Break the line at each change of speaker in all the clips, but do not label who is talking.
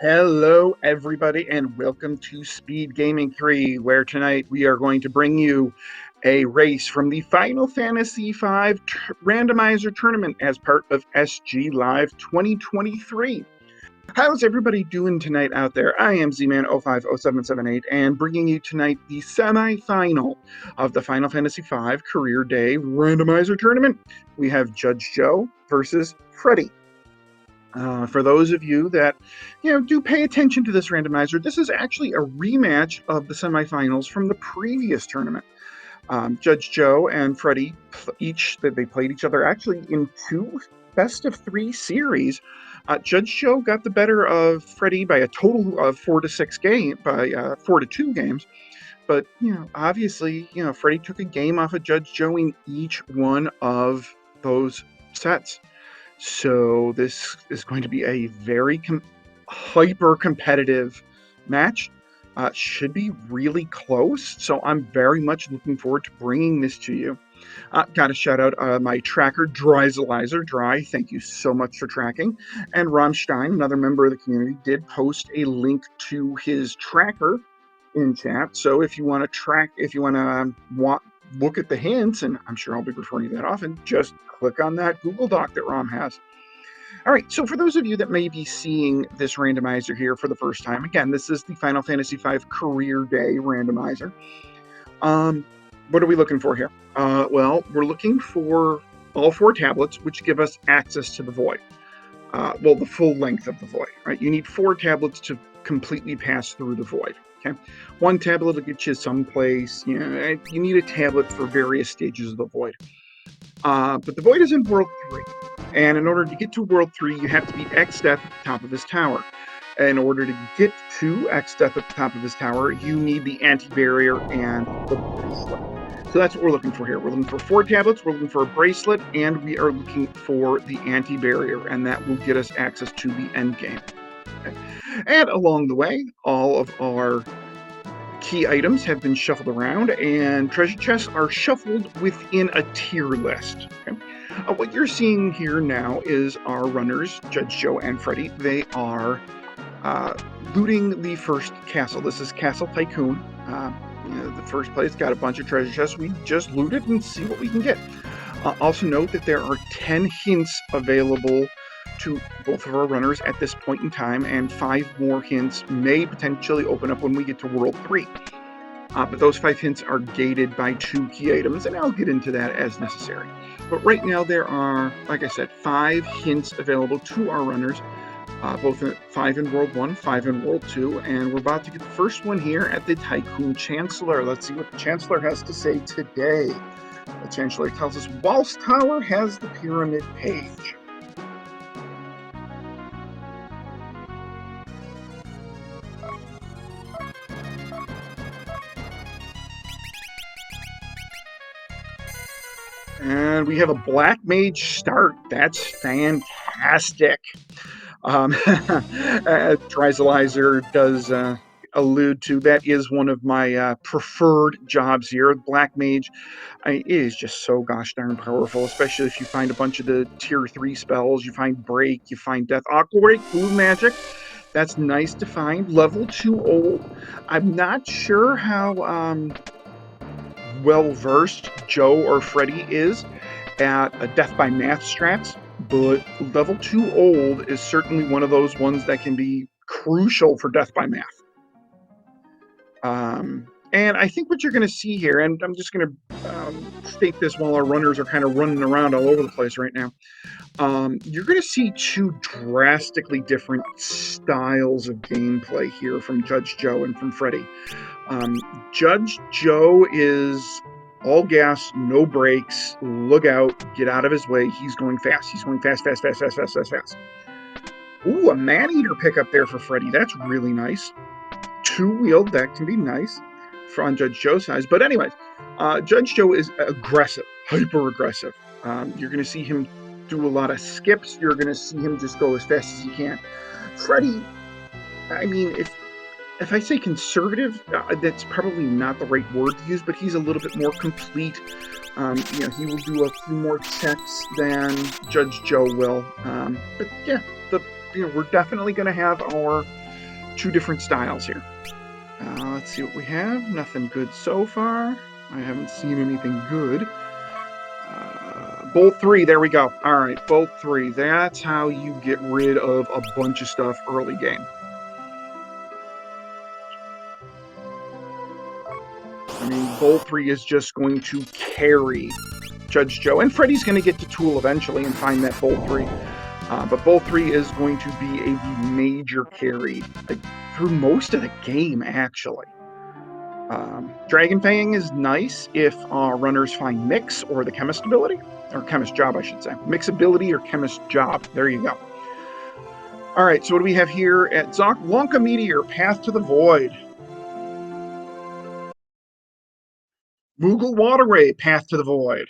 Hello, everybody, and welcome to Speedgaming 3, where tonight we are going to bring you a race from the Final Fantasy V randomizer tournament as part of SGLIVE 2023. How's everybody doing tonight out there? I am Z-Man050778, and bringing you tonight the semi-final of the Final Fantasy V Career Day randomizer tournament. We have Judge Joe versus Freddeh. For those of you that, do pay attention to this randomizer, this is actually a rematch of the semifinals from the previous tournament. Judge Joe and Freddeh they played each other actually in two best-of-3 series. Judge Joe got the better of Freddeh by a total of 4 to 2 games. But, obviously, Freddeh took a game off of Judge Joe in each one of those sets. So this is going to be a very hyper-competitive match. Should be really close, so I'm very much looking forward to bringing this to you. Got to shout out my tracker, Dryzelizer. Dry, thank you so much for tracking. And Rammstein, another member of the community, did post a link to his tracker in chat. So if you want to look at the hints, and I'm sure I'll be referring to that often, just click on that Google Doc that Rom has. All right, so for those of you that may be seeing this randomizer here for the first time, again, this is the Final Fantasy V Career Day randomizer. What are we looking for here? Well, we're looking for all 4 tablets, which give us access to the Void. The full length of the Void, right? You need 4 tablets to completely pass through the Void. Okay, 1 tablet will get you someplace. You need a tablet for various stages of the Void. But the Void is in World 3. And in order to get to World 3, you have to beat X-Death at the top of his tower. In order to get to X-Death at the top of his tower, you need the anti-barrier and the bracelet. So that's what we're looking for here. We're looking for 4 tablets, we're looking for a bracelet, and we are looking for the anti-barrier, and that will get us access to the end game. Okay. And along the way, all of our key items have been shuffled around, and treasure chests are shuffled within a tier list. Okay? What you're seeing here now is our runners, Judge Joe and Freddeh. They are looting the first castle. This is Castle Tycoon. The first place got a bunch of treasure chests. We just loot it and see what we can get. Also note that there are 10 hints available to both of our runners at this point in time, and 5 more hints may potentially open up when we get to World 3. But those 5 hints are gated by 2 key items, and I'll get into that as necessary. But right now there are, like I said, 5 hints available to our runners, both 5 in World 1, 5 in World 2, and we're about to get the first one here at the Tycoon Chancellor. Let's see what the Chancellor has to say today. The Chancellor tells us, Waltz Tower has the pyramid page. And we have a Black Mage start. That's fantastic. Dryzelizer does allude to that is one of my preferred jobs here. Black Mage is just so gosh darn powerful, especially if you find a bunch of the tier 3 spells. You find Break, you find Death. Aqua Break, Blue Magic. That's nice to find. Level 2 old. I'm not sure how well-versed Joe or Freddeh is at a Death by Math strats, but level 2 old is certainly one of those ones that can be crucial for Death by Math. And I think what you're going to see here, and I'm just going to state this while our runners are kind of running around all over the place right now, you're going to see 2 drastically different styles of gameplay here from Judge Joe and from Freddeh. Judge Joe is all gas, no brakes, look out, get out of his way. He's going fast. He's going fast. Ooh, a Man-Eater pickup there for Freddeh. That's really nice. 2-wheeled, that can be nice on Judge Joe's size. But anyways, Judge Joe is aggressive, hyper-aggressive. You're going to see him do a lot of skips. You're going to see him just go as fast as he can. Freddeh, I mean, if I say conservative, that's probably not the right word to use, but he's a little bit more complete. He will do a few more checks than Judge Joe will. But yeah, we're definitely going to have our two different styles here. Let's see what we have. Nothing good so far. I haven't seen anything good. Bolt 3, there we go. All right, Bolt 3. That's how you get rid of a bunch of stuff early game. I mean, Bolt 3 is just going to carry Judge Joe. And Freddie's going to get to Tool eventually and find that Bolt 3. But Bolt 3 is going to be a major carry through most of the game, actually. Dragon Fang is nice if runners find Mix or the Chemist ability. Or Chemist Job, I should say. Mix ability or Chemist Job. There you go. All right, so what do we have here at Zoc? Wonka Meteor, Path to the Void. Moogle Waterway, Path to the Void.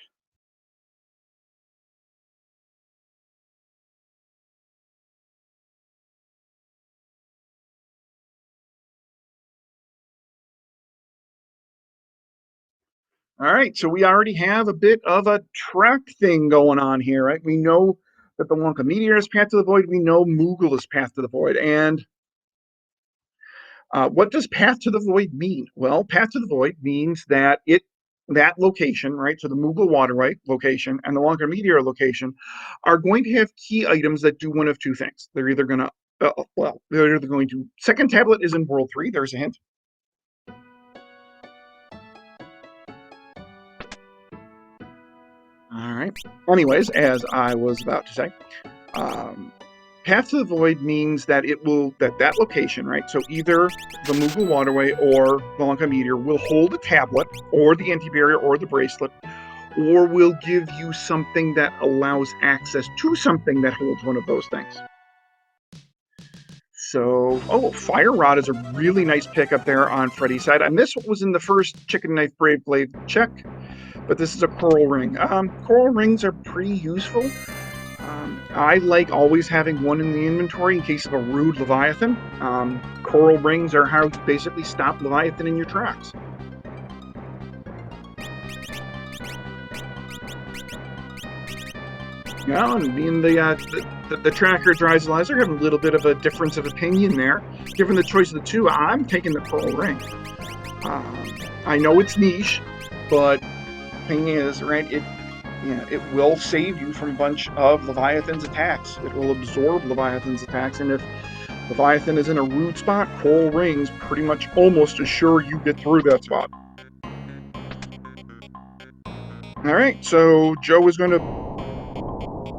All right, so we already have a bit of a track thing going on here, right? We know that the Wonka Meteor is Path to the Void. We know Moogle is Path to the Void. And what does Path to the Void mean? Well, Path to the Void means that that location, right? So the Moogle Waterway location and the Wonka Meteor location are going to have key items that do one of two things. They're either going to, second tablet is in World 3. There's a hint. All right. Anyways, as I was about to say, Path to the Void means that that location, right? So either the Moogle Waterway or the Wonka Meteor will hold a tablet or the anti-barrier or the bracelet, or will give you something that allows access to something that holds one of those things. So, Fire Rod is a really nice pick up there on Freddie's side. I missed what was in the first Chicken Knife Brave Blade check, but this is a Coral Ring. Coral Rings are pretty useful. I like always having one in the inventory in case of a rude Leviathan. Coral Rings are how you basically stop Leviathan in your tracks. Yeah, and being the tracker Dryzalizer, having a little bit of a difference of opinion there. Given the choice of the two, I'm taking the Coral Ring. I know it's niche, but thing is, right, it will save you from a bunch of Leviathan's attacks. It will absorb Leviathan's attacks, and if Leviathan is in a rude spot, Coral Rings pretty much almost assure you get through that spot. Alright, so Joe is going to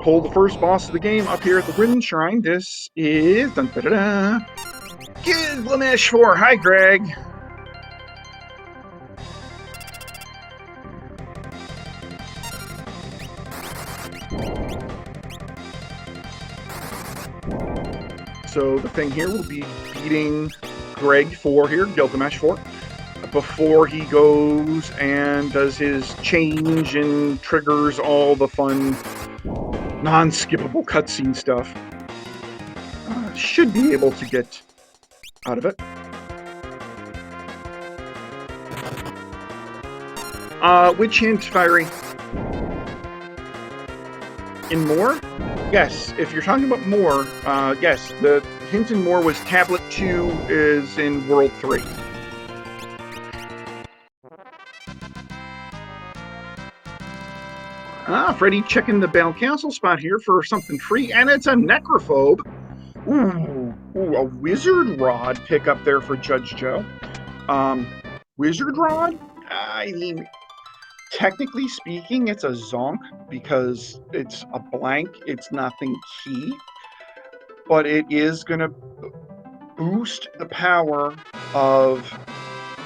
pull the first boss of the game up here at the Wind Shrine. This is... Gilgamesh 4. Hi, Greg. So the thing here will be beating Greg 4 here, Gilgamesh 4, before he goes and does his change and triggers all the fun, non-skippable cutscene stuff. Should be able to get out of it. Which hint, Fiery? In More? Yes, if you're talking about More, yes, the hint in More was Tablet 2 is in World 3. Freddie checking the Bell Castle spot here for something free, and it's a Necrophobe. Ooh, a Wizard Rod pick up there for Judge Joe. Wizard Rod? I mean, technically speaking, it's a Zonk because it's a blank, it's nothing key, but it is going to boost the power of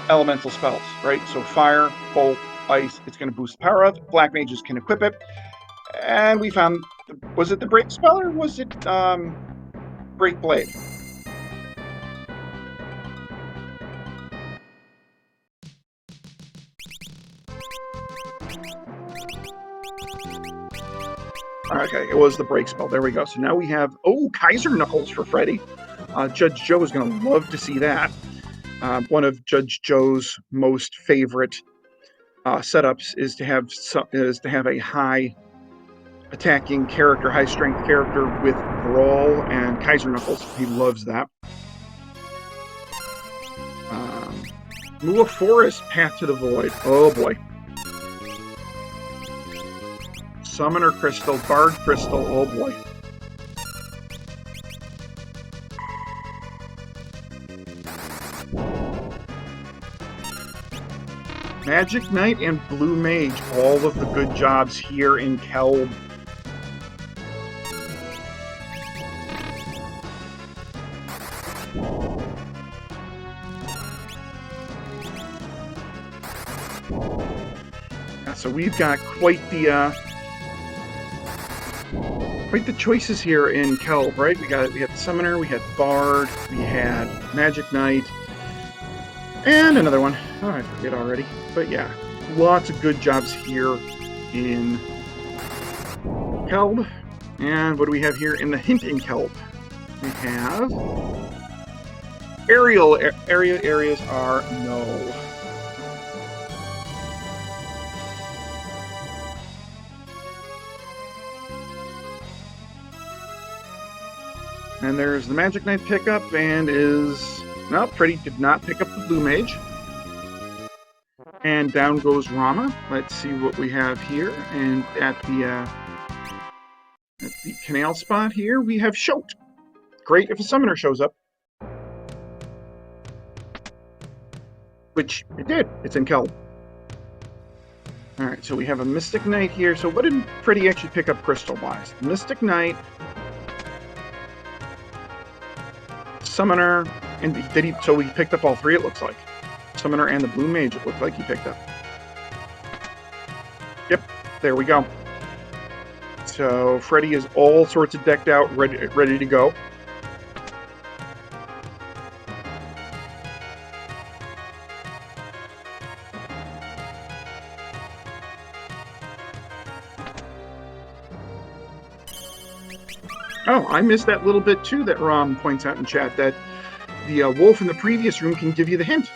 elemental spells, right? So fire, bolt, ice, it's going to boost the power of. Black mages can equip it. And we found, was it the Break spell or was it Break Blade? Okay, it was the Break spell. There we go. So now we have, Kaiser Knuckles for Freddie. Judge Joe is going to love to see that. One of Judge Joe's most favorite setups is to have a high attacking character, high strength character with Brawl and Kaiser Knuckles. He loves that. Mula Forest, Path to the Void. Oh boy. Summoner Crystal, Bard Crystal. Oh boy. Magic Knight and Blue Mage, all of the good jobs here in Kelb. So we've got quite the choices here in Kelb, right? We had Summoner, we had Bard, we had Magic Knight, and another one. Oh, I forget already. But yeah, lots of good jobs here in Kelb. And what do we have here in the hint in Kelb? We have areas are no. And there's the Magic Knight pickup, and no, Freddeh did not pick up the Blue Mage. And down goes Rama. Let's see what we have here. And at the canal spot here, we have Shote. Great if a summoner shows up. Which it did. It's in Kelb. Alright, so we have a Mystic Knight here. So what did Freddeh actually pick up crystal-wise? Mystic Knight, Summoner, and so he picked up all three, it looks like. Summoner and the Blue Mage, it looked like he picked up. Yep, there we go. So Freddeh is all sorts of decked out, ready to go. Oh, I missed that little bit too that Rom points out in chat, that the wolf in the previous room can give you the hint.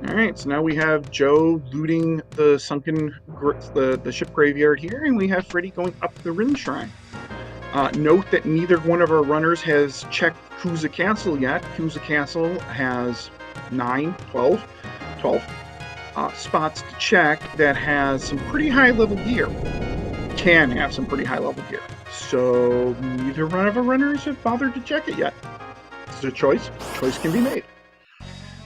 Alright, so now we have Joe looting the sunken the ship graveyard here, and we have Freddeh going up the Rin Shrine. Note that neither one of our runners has checked Kuza Castle yet. Kuza Castle has 12 spots to check that has some pretty high level gear. Can have some pretty high level gear. So neither one of our runners have bothered to check it yet. It's a choice. Choice can be made.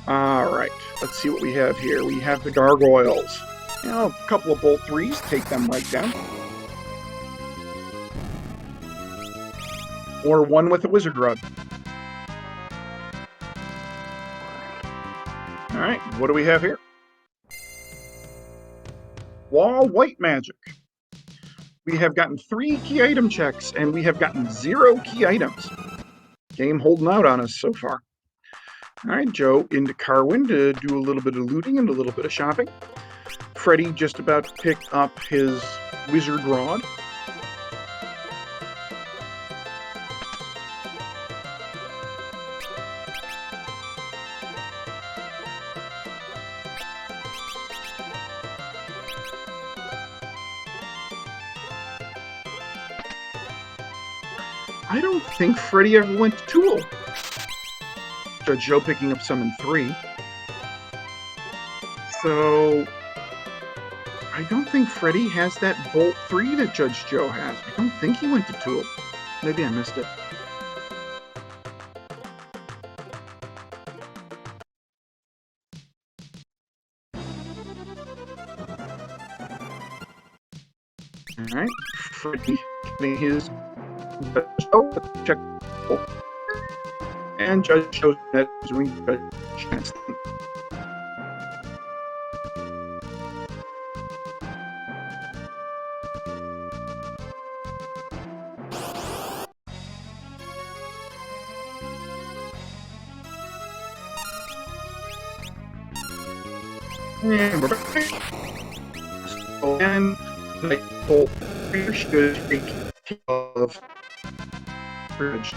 Alright, let's see what we have here. We have the gargoyles. You know, a couple of bolt 3s, take them right down. Or one with a wizard rod. Alright, what do we have here? Wall white magic. We have gotten 3 key item checks, and we have gotten 0 key items. Game holding out on us so far. Alright, Joe into Carwin to do a little bit of looting and a little bit of shopping. Freddeh just about to pick up his wizard rod. I don't think Freddeh ever went to Tool. Judge Joe picking up Summon 3. So I don't think Freddeh has that Bolt 3 that Judge Joe has. I don't think he went to Tool. Maybe I missed it. Alright, Freddeh getting his Judge Joe, check. And Judge Joe's doing Judge Chance thing. And we're back. So, and like Bolt 3 should take care of Bridge.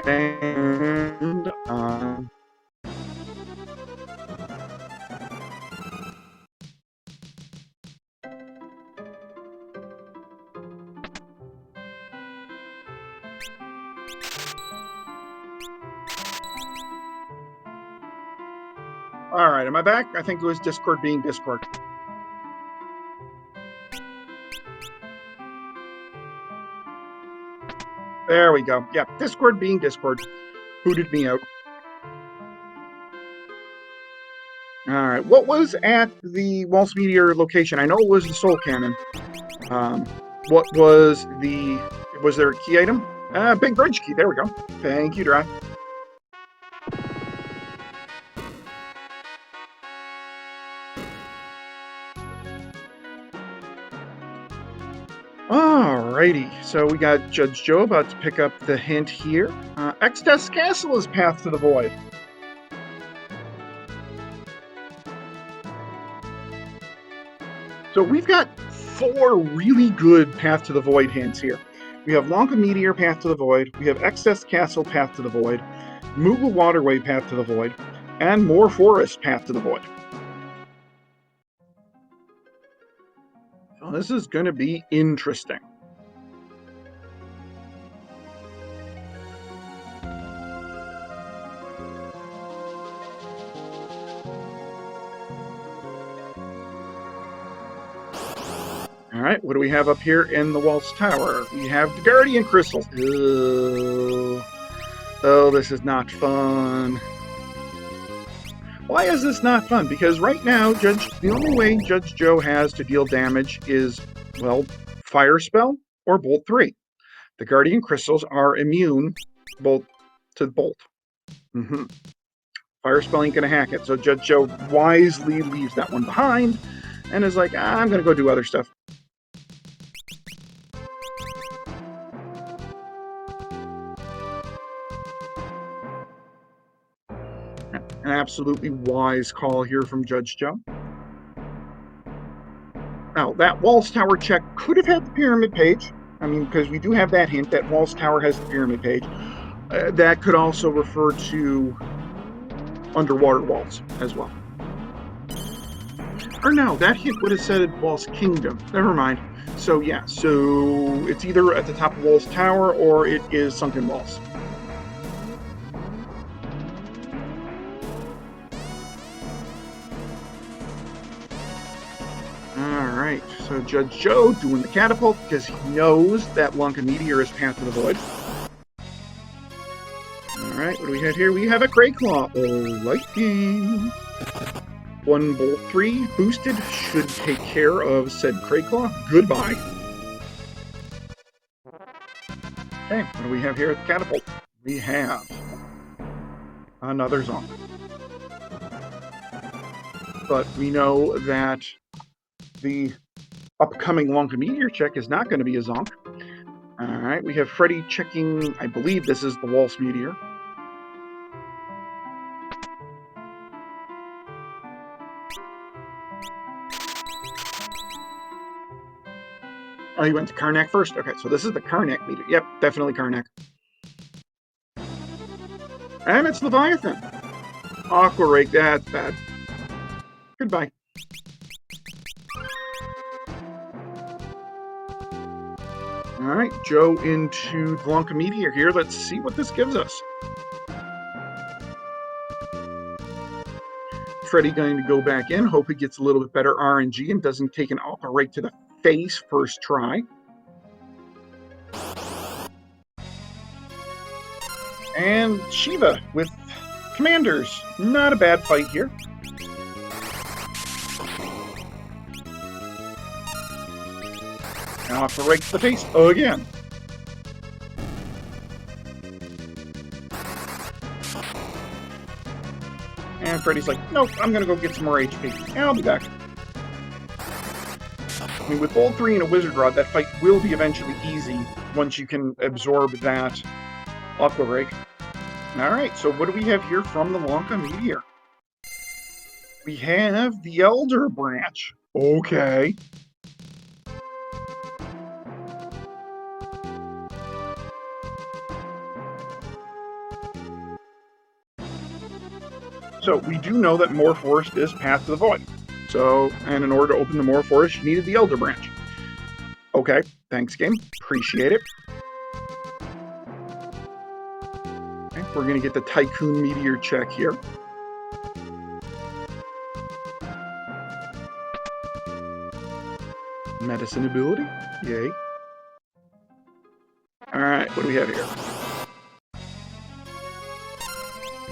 And All right, am I back? I think it was Discord being Discord. There we go. Yeah, Discord being Discord. Booted me out. All right, what was at the Waltz Meteor location? I know it was the Soul Cannon. What was there a key item? Big bridge key. There we go. Thank you, Dry. Alrighty, so we got Judge Joe about to pick up the hint here. X-Test Castle is Path to the Void. So we've got 4 really good Path to the Void hints here. We have Lanka Meteor Path to the Void, we have X-Test Castle Path to the Void, Moogle Waterway Path to the Void, and Moor Forest Path to the Void. So this is going to be interesting. All right, what do we have up here in the Waltz Tower? We have the Guardian Crystals. Oh, this is not fun. Why is this not fun? Because right now, the only way Judge Joe has to deal damage is, well, Fire Spell or Bolt 3. The Guardian Crystals are immune to Bolt. Fire Spell ain't going to hack it. So Judge Joe wisely leaves that one behind and is like, I'm going to go do other stuff. An absolutely wise call here from Judge Joe. Now, that Waltz Tower check could have had the pyramid page. I mean, because we do have that hint that Waltz Tower has the pyramid page. That could also refer to Underwater Waltz as well. Or no, that hint would have said Waltz Kingdom. Never mind. So yeah, so it's either at the top of Waltz Tower or it is Sunken Waltz. Alright, so Judge Joe doing the catapult because he knows that Lanka Meteor is Path to the Void. Alright, what do we have here? We have a Crayclaw. Lightning. 1 Bolt 3 boosted should take care of said Crayclaw. Goodbye. Okay, what do we have here at the catapult? We have another Zonk. But we know that the upcoming Lanka Meteor check is not going to be a Zonk. Alright, we have Freddeh checking, I believe this is the Waltz Meteor. Oh, he went to Karnak first? Okay, so this is the Karnak meter. Yep, definitely Karnak. And it's Leviathan. Aqua Rake, that's bad. Goodbye. Alright, Joe into the Lanka Meteor here. Let's see what this gives us. Freddeh going to go back in, hope he gets a little bit better RNG and doesn't take an Aqua Rake to the face first try. And Shiva with Commanders. Not a bad fight here. Now Aqua Rake to the face again. And Freddie's like, nope, I'm going to go get some more HP. And I'll be back. I mean, with Bolt 3 and a Wizard Rod, that fight will be eventually easy once you can absorb that Aqua Rake. Alright, so what do we have here from the Lanka Meteor? We have the Elder Branch. Okay. So we do know that Moor Forest is Path to the Void. So, and in order to open the Moor Forest, you needed the Elder Branch. Okay, thanks game. Appreciate it. Okay, we're going to get the Tycoon Meteor check here. Medicine ability. Yay. Alright, what do we have here?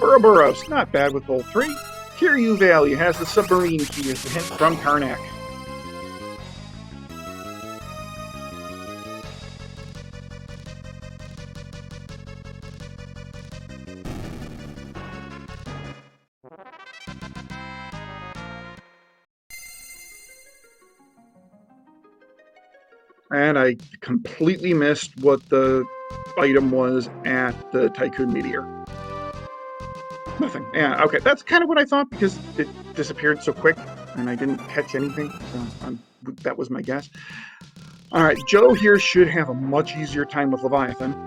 Ouroboros, not bad with level 3. Kiryu Valley has the submarine key as the hint from Karnak. And I completely missed what the item was at the Tycoon Meteor. Nothing. Yeah, okay. That's kind of what I thought because it disappeared so quick and I didn't catch anything. So that was my guess. All right, Joe here should have a much easier time with Leviathan.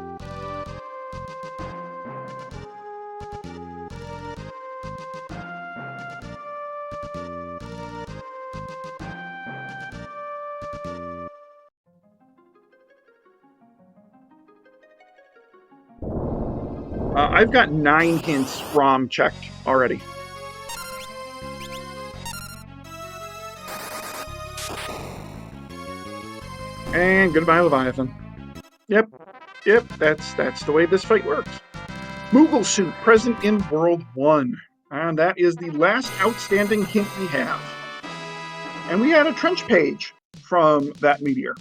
I've got 9 hints ROM checked already. And goodbye, Leviathan. Yep, that's the way this fight works. Moogle suit present in World 1. And that is the last outstanding hint we have. And we had a trench page from that meteor.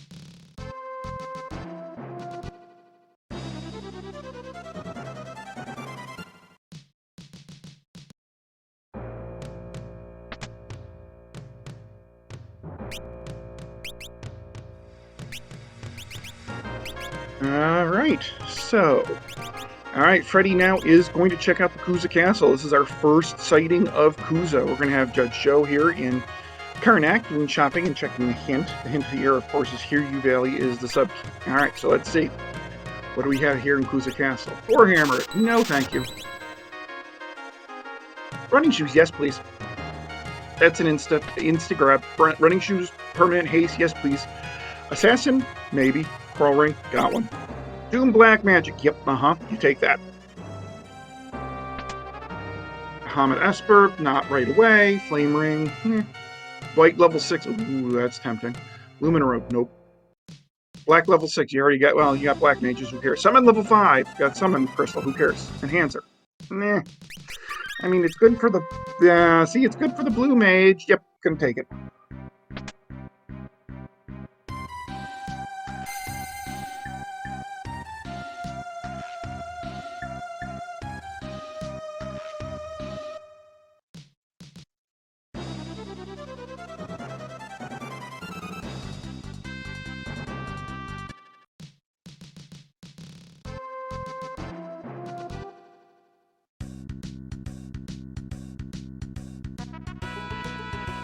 All right, Freddie now is going to check out the Kuza Castle. This is our first sighting of Kuza. We're going to have Judge Joe here in Karnak doing shopping and checking the hint. The hint here, of course, is Kiryu Valley is the sub. All right, so let's see. What do we have here in Kuza Castle? Warhammer. No, thank you. Running shoes, yes, please. That's an insta grab. Running shoes, permanent haste, yes, please. Assassin, maybe. Crawl ring, got one. Doom Black Magic, yep, you take that. Hamid Esper, not right away. Flame Ring, White level 6, ooh, that's tempting. Lumina Rope, nope. Black level 6, you already got, well, you got Black Mages, who cares? Summon level 5, got Summon Crystal, who cares? Enhancer, meh. I mean, it's good for the, see, it's good for the Blue Mage, yep, gonna take it.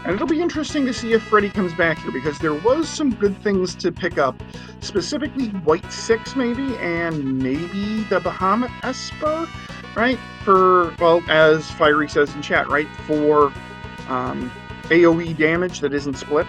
And it'll be interesting to see if Freddie comes back here, because there was some good things to pick up. Specifically, White 6, maybe, and maybe the Bahamut Esper, right? For, well, as Fiery says in chat, right? For AoE damage that isn't split.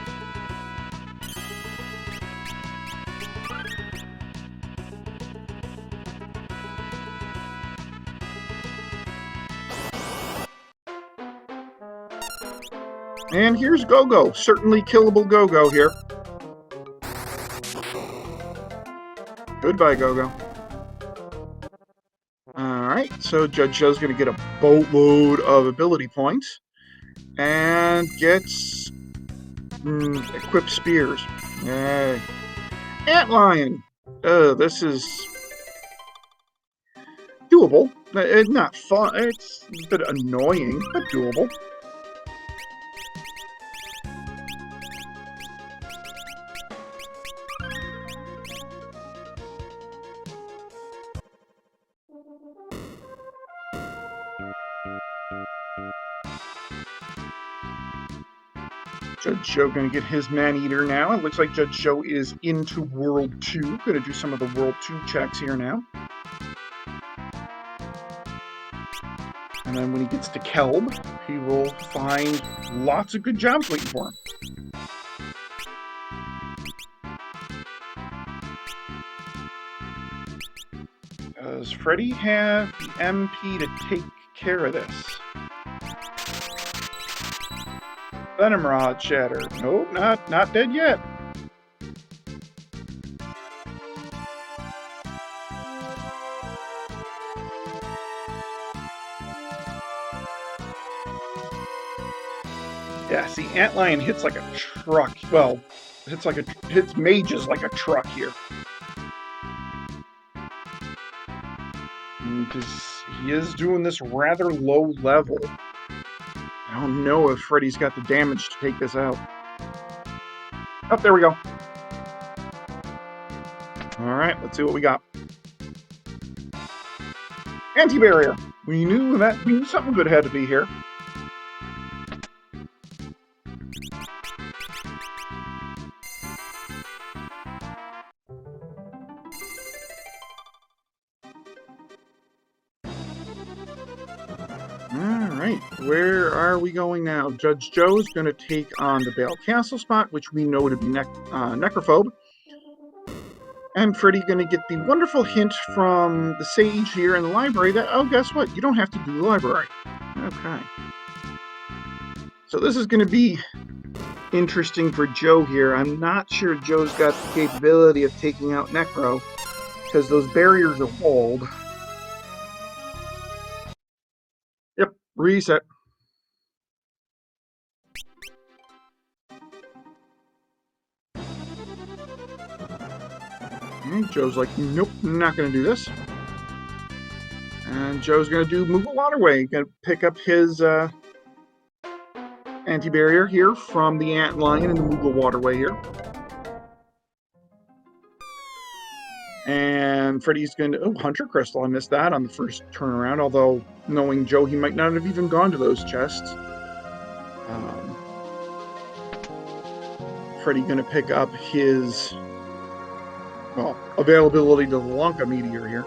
And here's Go-Go. Certainly killable Go-Go here. Goodbye, Go-Go. Alright, so Judge Joe's going to get a boatload of ability points. And gets... equip spears. Yay. Antlion! This is... doable. It's not fun. It's a bit annoying, but doable. Judge Joe going to get his Man-Eater now. It looks like Judge Joe is into World 2. Going to do some of the World 2 checks here now. And then when he gets to Kelb, he will find lots of good jobs waiting for him. Does Freddie have the MP to take care of this? Venom Rod Shatter. Nope, not dead yet. Yeah, see, Antlion hits like a truck. Well, hits mages like a truck here. Because he is doing this rather low level. I don't know if Freddie's got the damage to take this out. Oh, there we go. Alright, let's see what we got. Anti-barrier. We knew something good had to be here. Alright, where are we going now? Judge Joe's going to take on the Bale Castle spot, which we know to be Necrophobe. And Freddie going to get the wonderful hint from the sage here in the library that, oh, guess what? You don't have to do the library. Okay. So this is going to be interesting for Joe here. I'm not sure Joe's got the capability of taking out Necro, because those barriers are walled. Yep, reset. And Joe's like, nope, not going to do this. And Joe's going to do Move a Waterway. Going to pick up his anti-barrier here from the Antlion and the Moogle Waterway here. And Freddie's going to... Oh, Hunter Crystal. I missed that on the first turnaround, although knowing Joe, he might not have even gone to those chests. Freddie going to pick up his... well, availability to the Lanka Meteor here.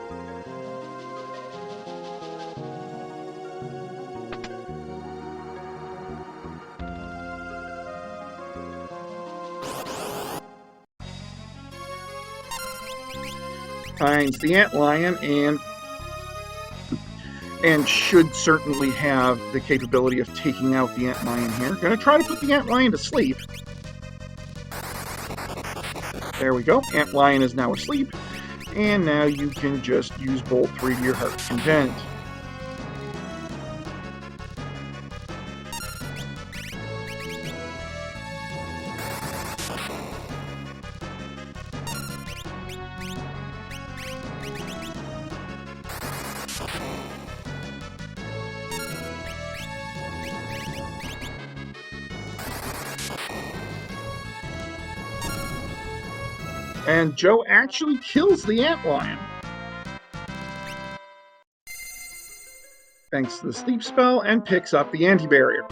Finds the Antlion and should certainly have the capability of taking out the Antlion here. Gonna try to put the Antlion to sleep. There we go. Antlion is now asleep. And now you can just use Bolt 3 to your heart's content. And Joe actually kills the Antlion. Thanks to the sleep spell, and picks up the anti-barrier.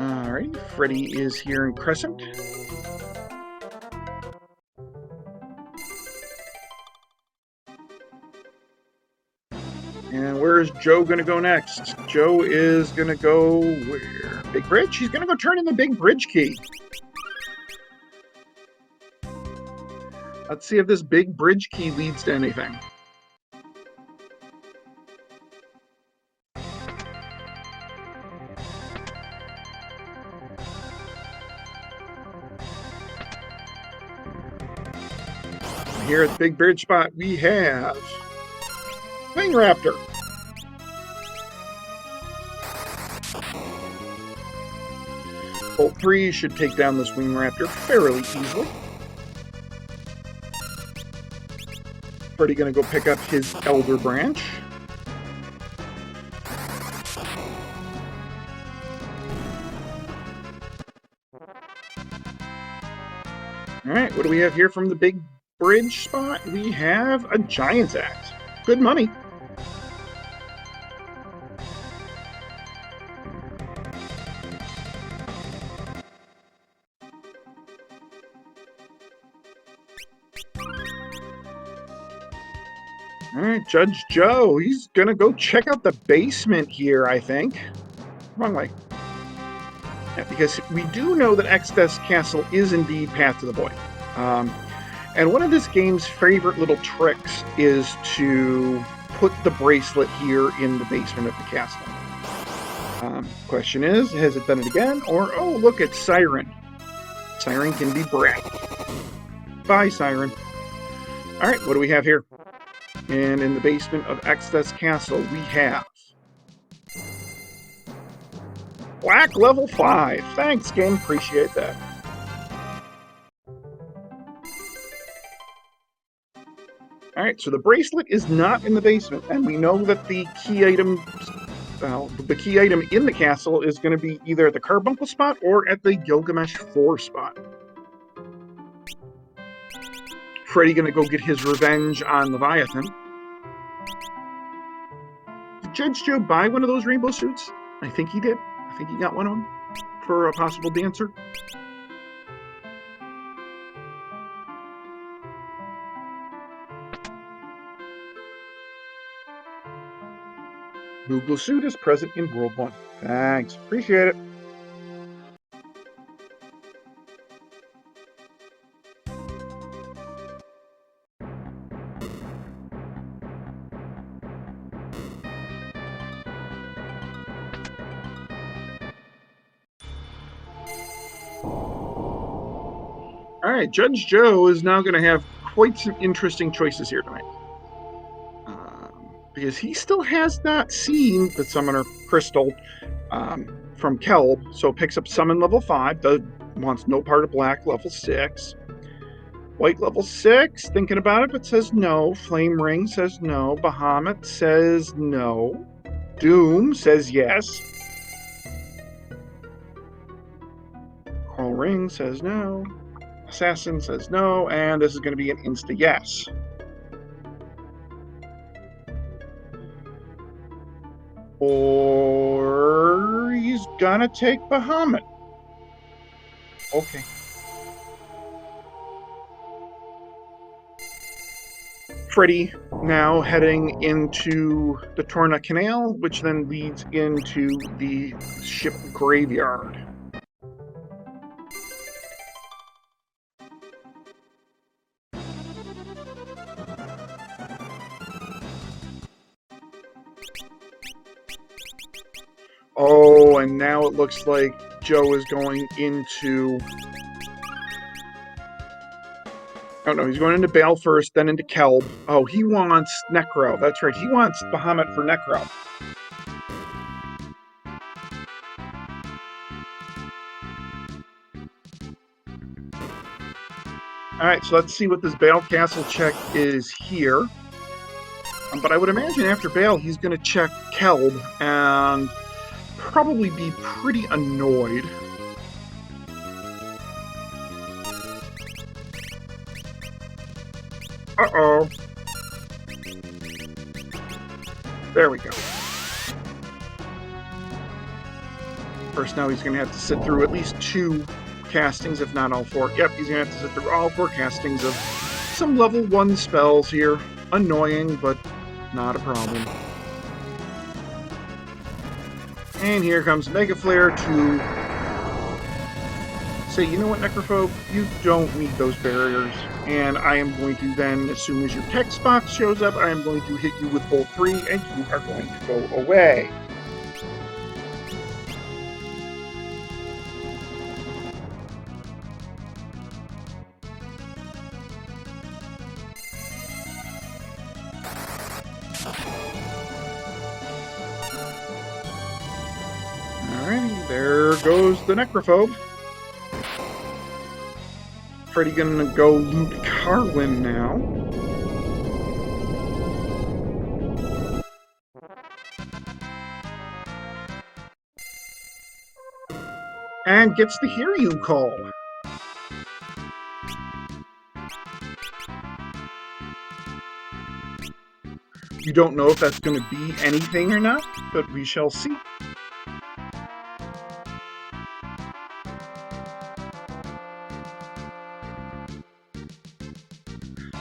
Alright, Freddie is here in Crescent. And where is Joe going to go next? Joe is going to go where? Big Bridge? He's going to go turn in the Big Bridge key. Let's see if this Big Bridge key leads to anything. Here at the Big Bridge spot, we have Wing Raptor. Bolt 3 should take down this Wing Raptor fairly easily. Freddie going to go pick up his Elder Branch. Alright, what do we have here from the Big Bridge spot? We have a Giant's Axe. Good money. Alright, Judge Joe. He's gonna go check out the basement here, I think. Wrong way. Yeah, because we do know that Exodus Castle is indeed Path to the Void. And one of this game's favorite little tricks is to put the bracelet here in the basement of the castle. Question is, has it done it again? Or, oh, look, it's Siren. Siren can be brat. Bye, Siren. Alright, what do we have here? And in the basement of Exodus Castle, we have Black level 5. Thanks, game. Appreciate that. All right, so the bracelet is not in the basement, and we know that the key item, the key item in the castle is going to be either at the Carbuncle spot or at the Gilgamesh 4 spot. Freddie going to go get his revenge on Leviathan. Did Judge Joe buy one of those rainbow suits? I think he did. I think he got one of them for a possible dancer. Google suit is present in World 1. Thanks. Appreciate it. All right, Judge Joe is now going to have quite some interesting choices here tonight. Because he still has not seen the Summoner Crystal from Kelb, so picks up Summon level 5, wants no part of Black level 6. White level 6, thinking about it, but says no. Flame Ring says no. Bahamut says no. Doom says yes. Coral Ring says no. Assassin says no, and this is going to be an insta yes. Or he's gonna take Bahamut. Okay. Freddie now heading into the Torna Canal, which then leads into the ship graveyard. Oh, and now it looks like Joe is going into... Oh, no, he's going into Bale first, then into Kelb. Oh, he wants Necro. That's right. He wants Bahamut for Necro. All right, so let's see what this Bale Castle check is here. But I would imagine after Bale, he's going to check Kelb and probably be pretty annoyed. Uh-oh. There we go. First, now he's going to have to sit through at least 2 castings, if not all 4. Yep, he's going to have to sit through all 4 castings of some level 1 spells here. Annoying, but not a problem. And here comes Mega Flare to say, you know what, Necrophobe, you don't need those barriers. And I am going to then, as soon as your text box shows up, I am going to hit you with Bolt 3, and you are going to go away. Alrighty, there goes the Necrophobe. Freddie gonna go loot Carwin now. And gets the Hear You call. You don't know if that's going to be anything or not, but we shall see.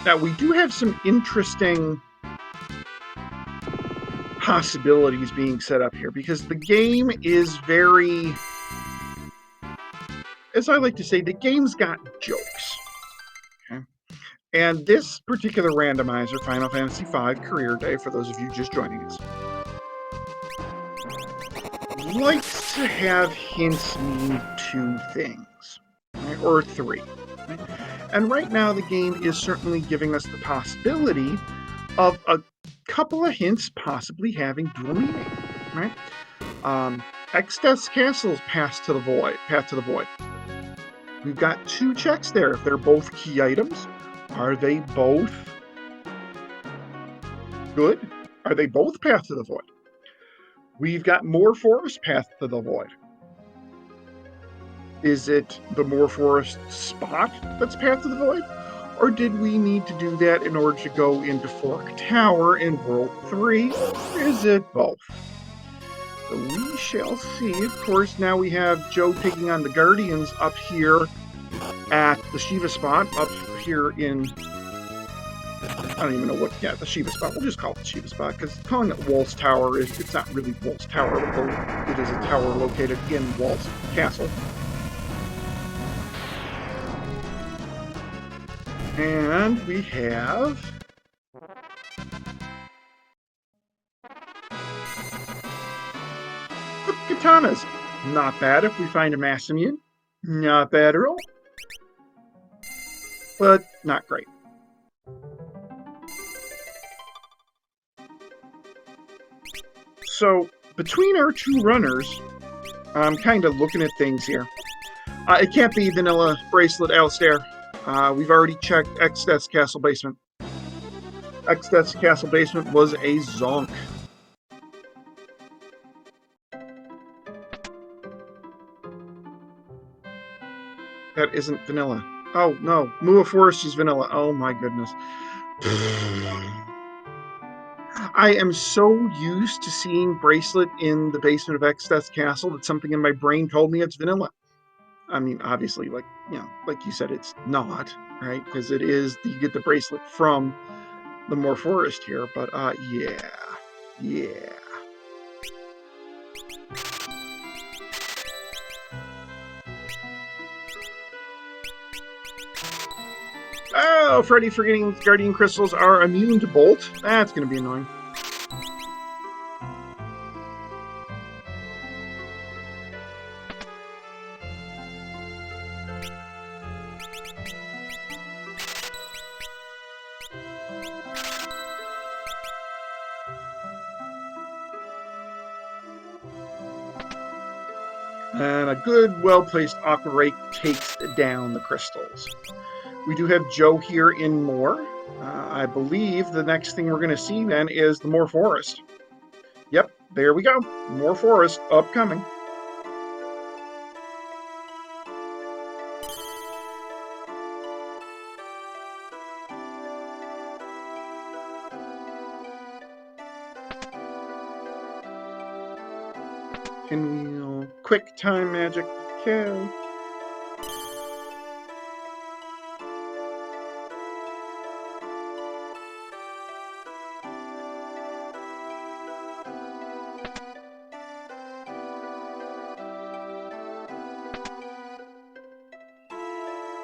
Now, we do have some interesting possibilities being set up here, because the game is very, as I like to say, the game's got jokes. Okay? And this particular randomizer, Final Fantasy V Career Day, for those of you just joining us, likes to have hints mean 2 things, right? Or 3. Right? And right now, the game is certainly giving us the possibility of a couple of hints possibly having dual meaning, right? Extes Castle's Path to the Void. We've got 2 checks there. If they're both key items, are they both good? Are they both Path to the Void? We've got Moor Forest Path to the Void. Is it the Moor Forest spot that's Path to the Void? Or did we need to do that in order to go into Fork Tower in World 3? Is it both? So we shall see. Of course, now we have Joe taking on the Guardians up here at the Shiva spot, up here in... I don't even know what... Yeah, the Shiva spot. We'll just call it the Shiva spot, because calling it Walt's Tower, it's not really Walt's Tower, although it is a tower located in Walt's Castle. And we have... Katanas. Not bad if we find a Masamune. Not bad at all. But not great. So, between our 2 runners, I'm kind of looking at things here. It can't be Vanilla Bracelet Alistair. We've already checked Extes Castle Basement. Extes Castle Basement was a zonk. That isn't vanilla. Oh, no. Mua Forest is vanilla. Oh, my goodness. I am so used to seeing Bracelet in the basement of Extes Castle that something in my brain told me it's vanilla. I mean, obviously, like you said, it's not, right? Because it is, you get the Bracelet from the Moor Forest here, but yeah. Oh, Freddeh forgetting Guardian Crystals are immune to Bolt. That's going to be annoying. And a good, well-placed Aqua Rake takes down the crystals. We do have Joe here in Moor. I believe the next thing we're going to see then is the Moor Forest. Yep, there we go. Moor Forest upcoming. Pinwheel, quick time magic, okay.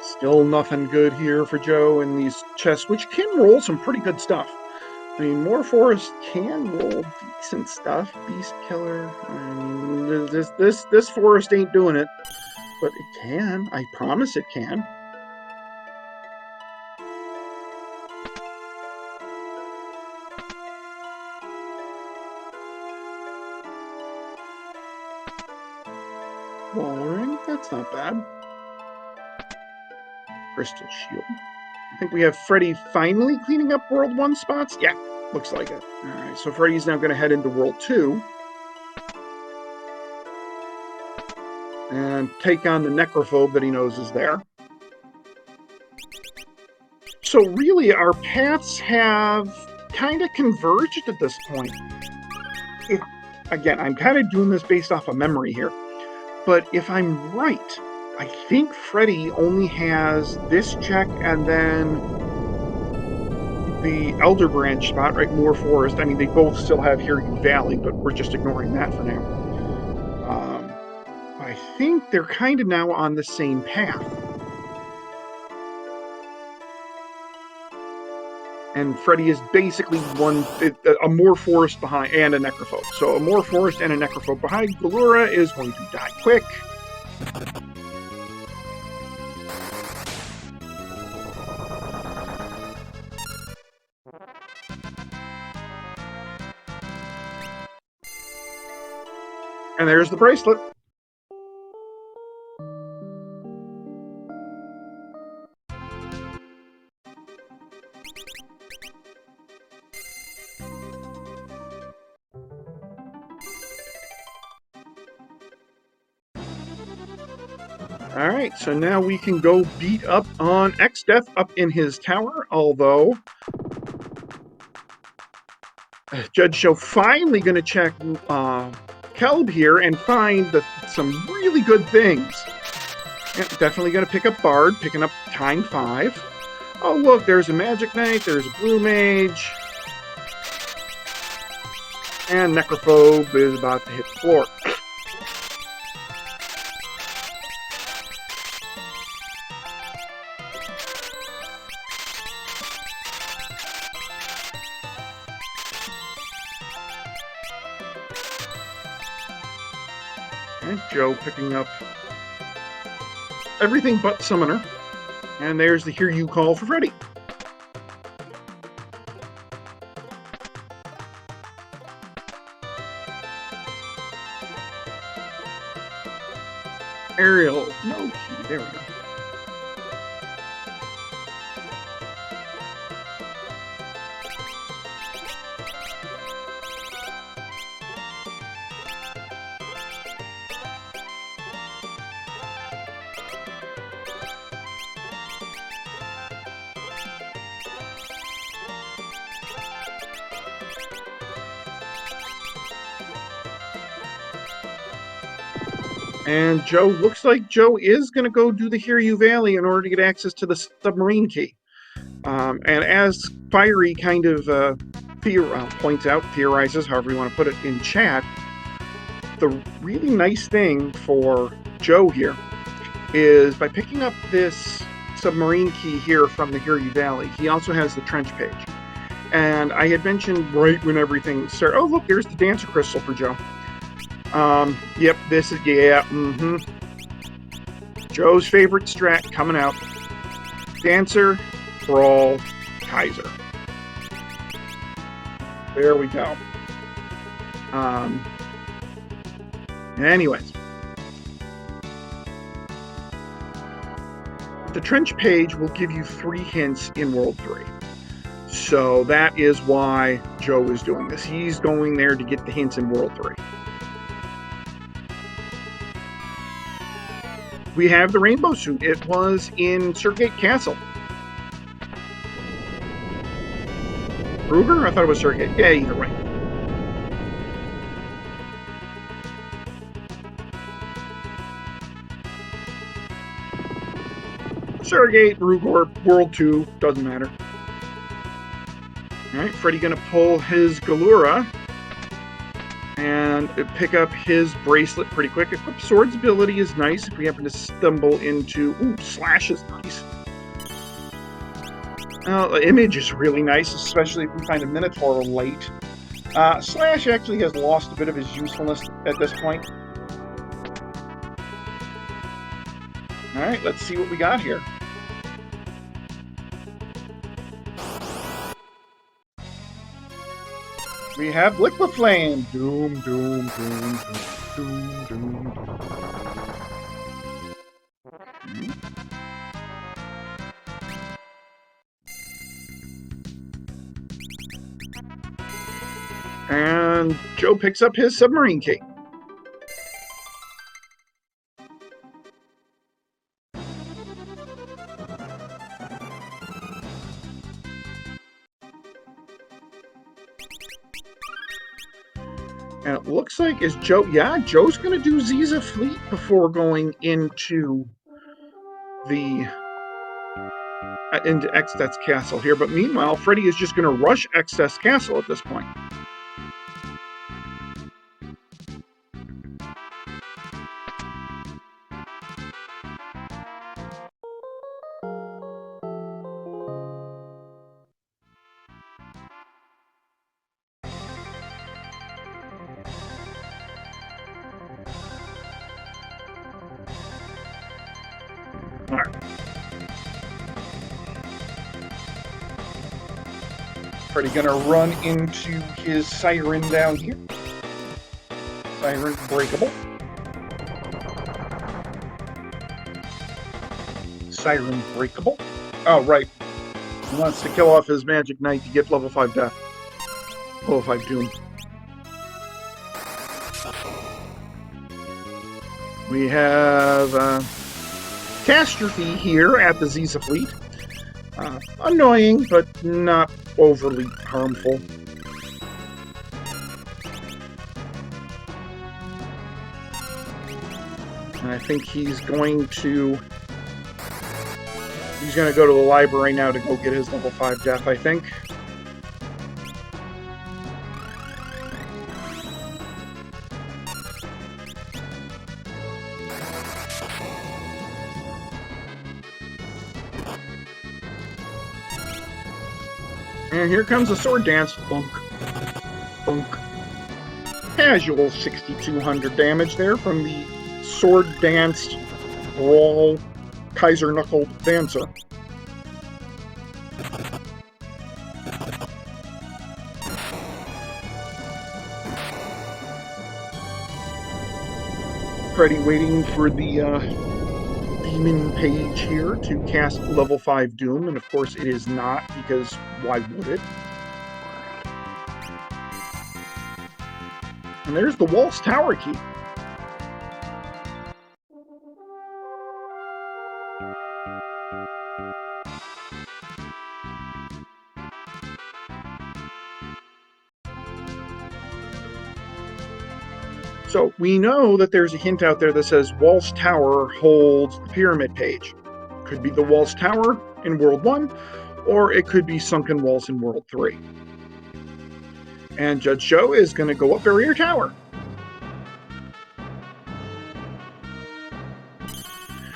Still nothing good here for Joe in these chests, which can roll some pretty good stuff. I mean, Moor Forest can roll decent stuff. Beast Killer. I mean, this forest ain't doing it, but it can. I promise it can. Wall ring. That's not bad. Crystal Shield. I think we have Freddeh finally cleaning up World 1 spots. Yeah, looks like it. Alright, so Freddie's now going to head into World 2. And take on the Necrophobe that he knows is there. So really, our paths have kind of converged at this point. Again, I'm kind of doing this based off of memory here. But if I'm right, I think Freddeh only has this check and then the Elder Branch spot, right? Moor Forest. I mean, they both still have Hiryu Valley, but we're just ignoring that for now. I think they're kind of now on the same path. And Freddeh is basically a Moor Forest behind and a Necrophobe. So a Moor Forest and a Necrophobe behind. Galura is going to die quick. And there's the bracelet. All right, so now we can go beat up on XDeath up in his tower, although Judge Joe finally going to check Kelb here and find some really good things. Yeah, definitely going to pick up Bard, picking up time 5. Oh, look, there's a Magic Knight, there's a Blue Mage, and Necrophobe is about to hit the floor. And Joe picking up everything but Summoner. And there's the Hear You call for Freddeh. Aerial, no key, there we go. And Joe, looks like Joe is going to go do the Hear You Valley in order to get access to the submarine key. And as Fiery kind of points out, theorizes, however you want to put it, in chat, the really nice thing for Joe here is by picking up this submarine key here from the Hear You Valley, he also has the trench page. And I had mentioned right when everything started, oh, look, there's the Dancer Crystal for Joe. Yep, this is, yeah, Joe's favorite strat coming out. Dancer, Brawl, Kaiser. There we go. Anyways. The trench page will give you 3 hints in World 3. So that is why Joe is doing this. He's going there to get the hints in World 3. We have the rainbow suit. It was in Surgate Castle. Kruger? I thought it was Surgate. Yeah, either way. Surgate, Rugor, World 2, doesn't matter. Alright, Freddeh gonna pull his Galura and pick up his bracelet pretty quick. Equip Sword's ability is nice if we happen to stumble into... Ooh, Slash is nice. Image is really nice, especially if we find a Minotaur late. Slash actually has lost a bit of his usefulness at this point. Alright, let's see what we got here. We have Liquid Flame. Doom, doom, doom, doom, doom, doom, doom. And Joe picks up his submarine key. And it looks like, is Joe, yeah, Joe's going to do Ziza Fleet before going into the, into Xdeath's Castle here. But meanwhile, Freddeh is just going to rush Xdeath's Castle at this point. Freddeh gonna run into his Siren down here. Siren breakable. Siren breakable. Oh, right. He wants to kill off his Magic Knight to get level 5 death. Level 5 Doom. We have Catastrophe here at the Ziza Fleet. Annoying, but not overly harmful. And I think he's going to go to the library now to go get his level 5 death, I think. And here comes a sword dance. Bunk. Bunk. Casual 6,200 damage there from the sword dance brawl Kaiser Knuckled Dancer. Freddeh waiting for the demon page here to cast level 5 Doom, and of course it is not, because why would it? And there's the Waltz Tower key. So we know that there's a hint out there that says Waltz Tower holds the pyramid page. Could be the Waltz Tower in World 1, or it could be Sunken Walls in World 3. And judgejoe is going to go up Barrier Tower.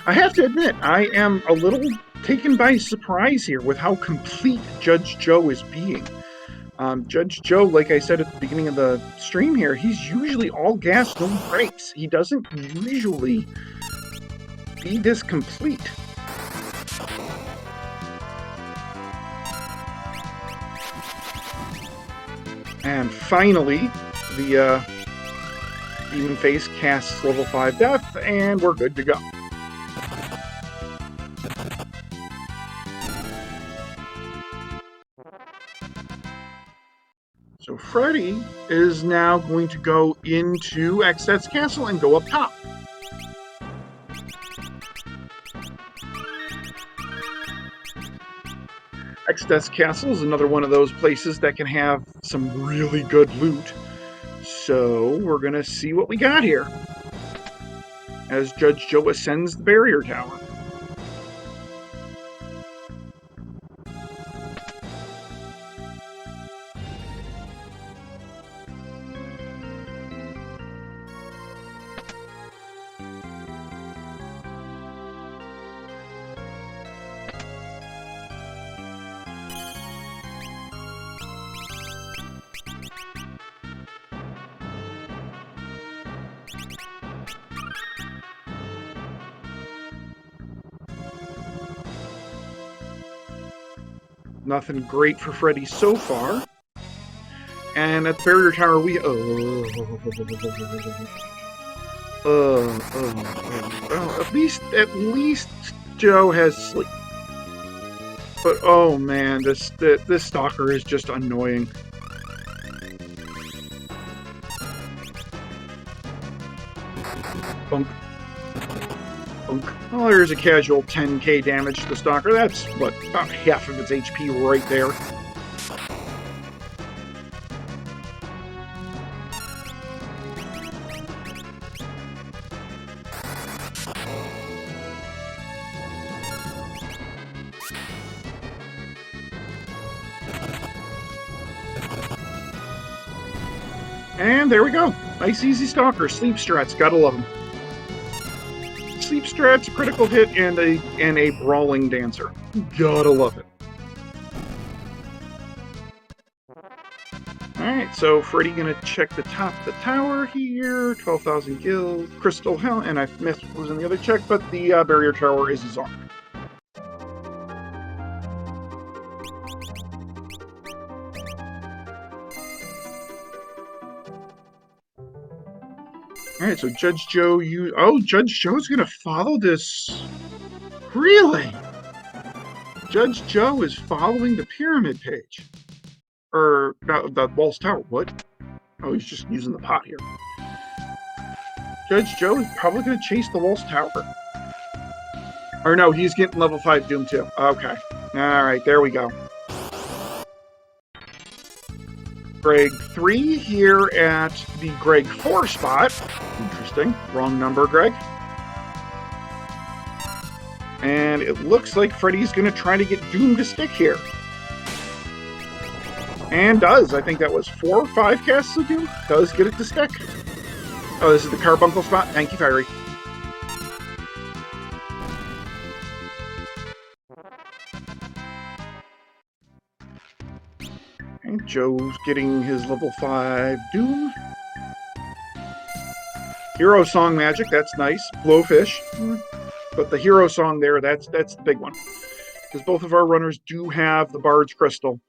I have to admit, I am a little taken by surprise here with how complete judgejoe is being. judgejoe, like I said at the beginning of the stream here, he's usually all gas, no brakes. He doesn't usually be this complete. And finally, the Demon Face casts level 5 death, and we're good to go. So Freddeh is now going to go into Xset's castle and go up top. Xset's castle is another one of those places that can have some really good loot. So we're going to see what we got here as judgejoe ascends the barrier tower. Nothing great for Freddeh so far. And at the barrier tower, we at least Joe has sleep. But oh man, this stalker is just annoying. Bunk. Bunk. Oh, there's a casual 10k damage to the stalker. That's what, about half of its HP right there. And there we go. Nice easy stalker. Sleep strats. Gotta love them. Sleep strats, critical hit, and a brawling dancer. Gotta love it. Alright, so Freddeh gonna check the top of the tower here. 12,000 gil, crystal hell, and I missed what was in the other check, but the barrier tower is his arm. All right, so Judge Joe, Judge Joe's gonna follow this. Really? Judge Joe is following the pyramid page. Or the Walls Tower. What? Oh, he's just using the pot here. Judge Joe is probably gonna chase the Walls Tower. Or no, he's getting level 5 Doom too. Okay. Alright, there we go. Greg 3 here at the Greg 4 spot. Interesting. Wrong number, Greg. And it looks like Freddie's going to try to get Doom to stick here. And does. I think that was 4 or 5 casts of Doom. Does get it to stick. Oh, this is the Carbuncle spot. Thank you, Fiery. And Joe's getting his level 5 Doom. Hero Song magic, that's nice. Blowfish. But the Hero Song there, that's the big one. Because both of our runners do have the Bard's Crystal.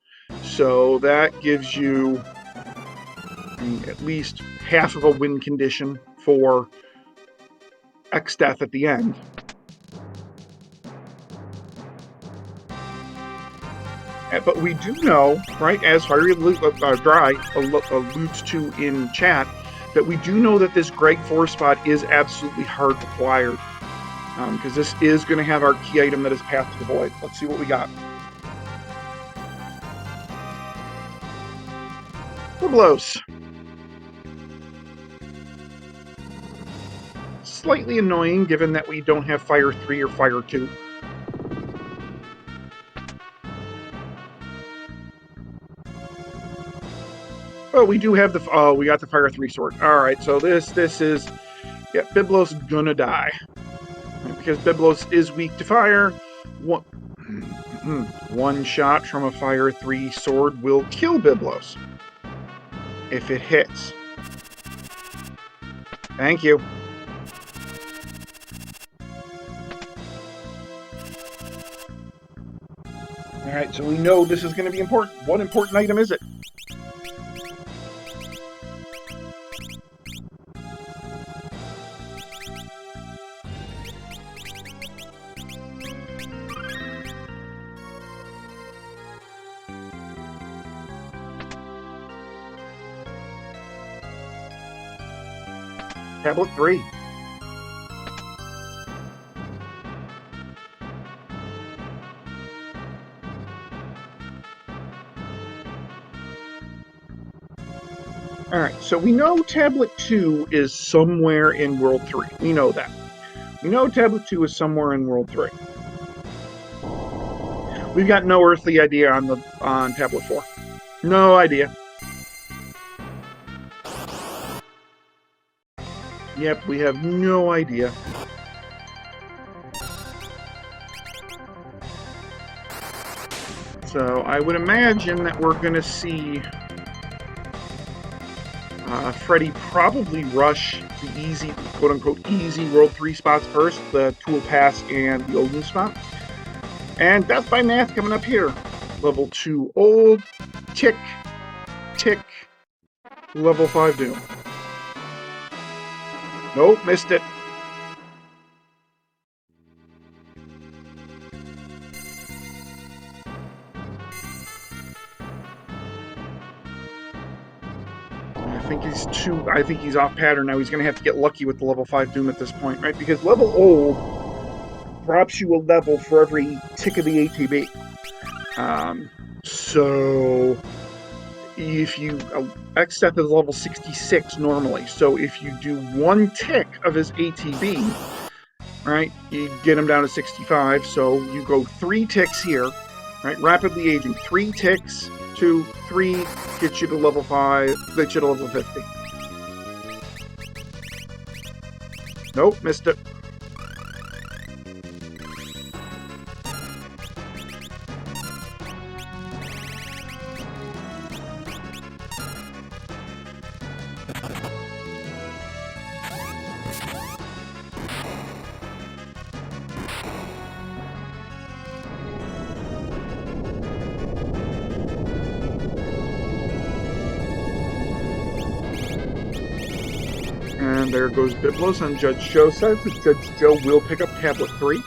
So that gives you at least half of a win condition for X-Death at the end. But we do know, right, as Fiery Dry alludes to in chat, that we do know that this Greg 4 spot is absolutely hard acquired. Because this is going to have our key item that is Path to the Void. Let's see what we got. Biblos. Slightly annoying given that we don't have Fire 3 or Fire 2. Oh, we do have the... we got the Fire 3 sword. Alright, so this is... Yeah, Biblos gonna die. Because Biblos is weak to fire. One shot from a Fire 3 sword will kill Biblos. If it hits. Thank you. Alright, so we know this is going to be important. What important item is it? Tablet 3. Alright, so we know Tablet 2 is somewhere in World 3. We know that. We know Tablet 2 is somewhere in World 3. We've got no earthly idea on Tablet 4. No idea. Yep, we have no idea. So I would imagine that we're going to see Freddeh probably rush the easy, quote-unquote, easy World 3 spots first, the Tool Pass and the Odin spot. And Death by Math coming up here. Level 2 Old, tick, tick, level 5 Doom. Nope, missed it. I think he's off pattern now. He's going to have to get lucky with the level 5 Doom at this point, right? Because level Old drops you a level for every tick of the ATB. So if you... X-Death is level 66 normally. So if you do one tick of his ATB, right, you get him down to 65. So you go 3 ticks here, right? Rapidly aging. 3 ticks, 2, 3, gets you to level 5, gets you to level 50. Nope, missed it. And there goes Biblos on Judge Joe's side, so Judge Joe will pick up tablet 3.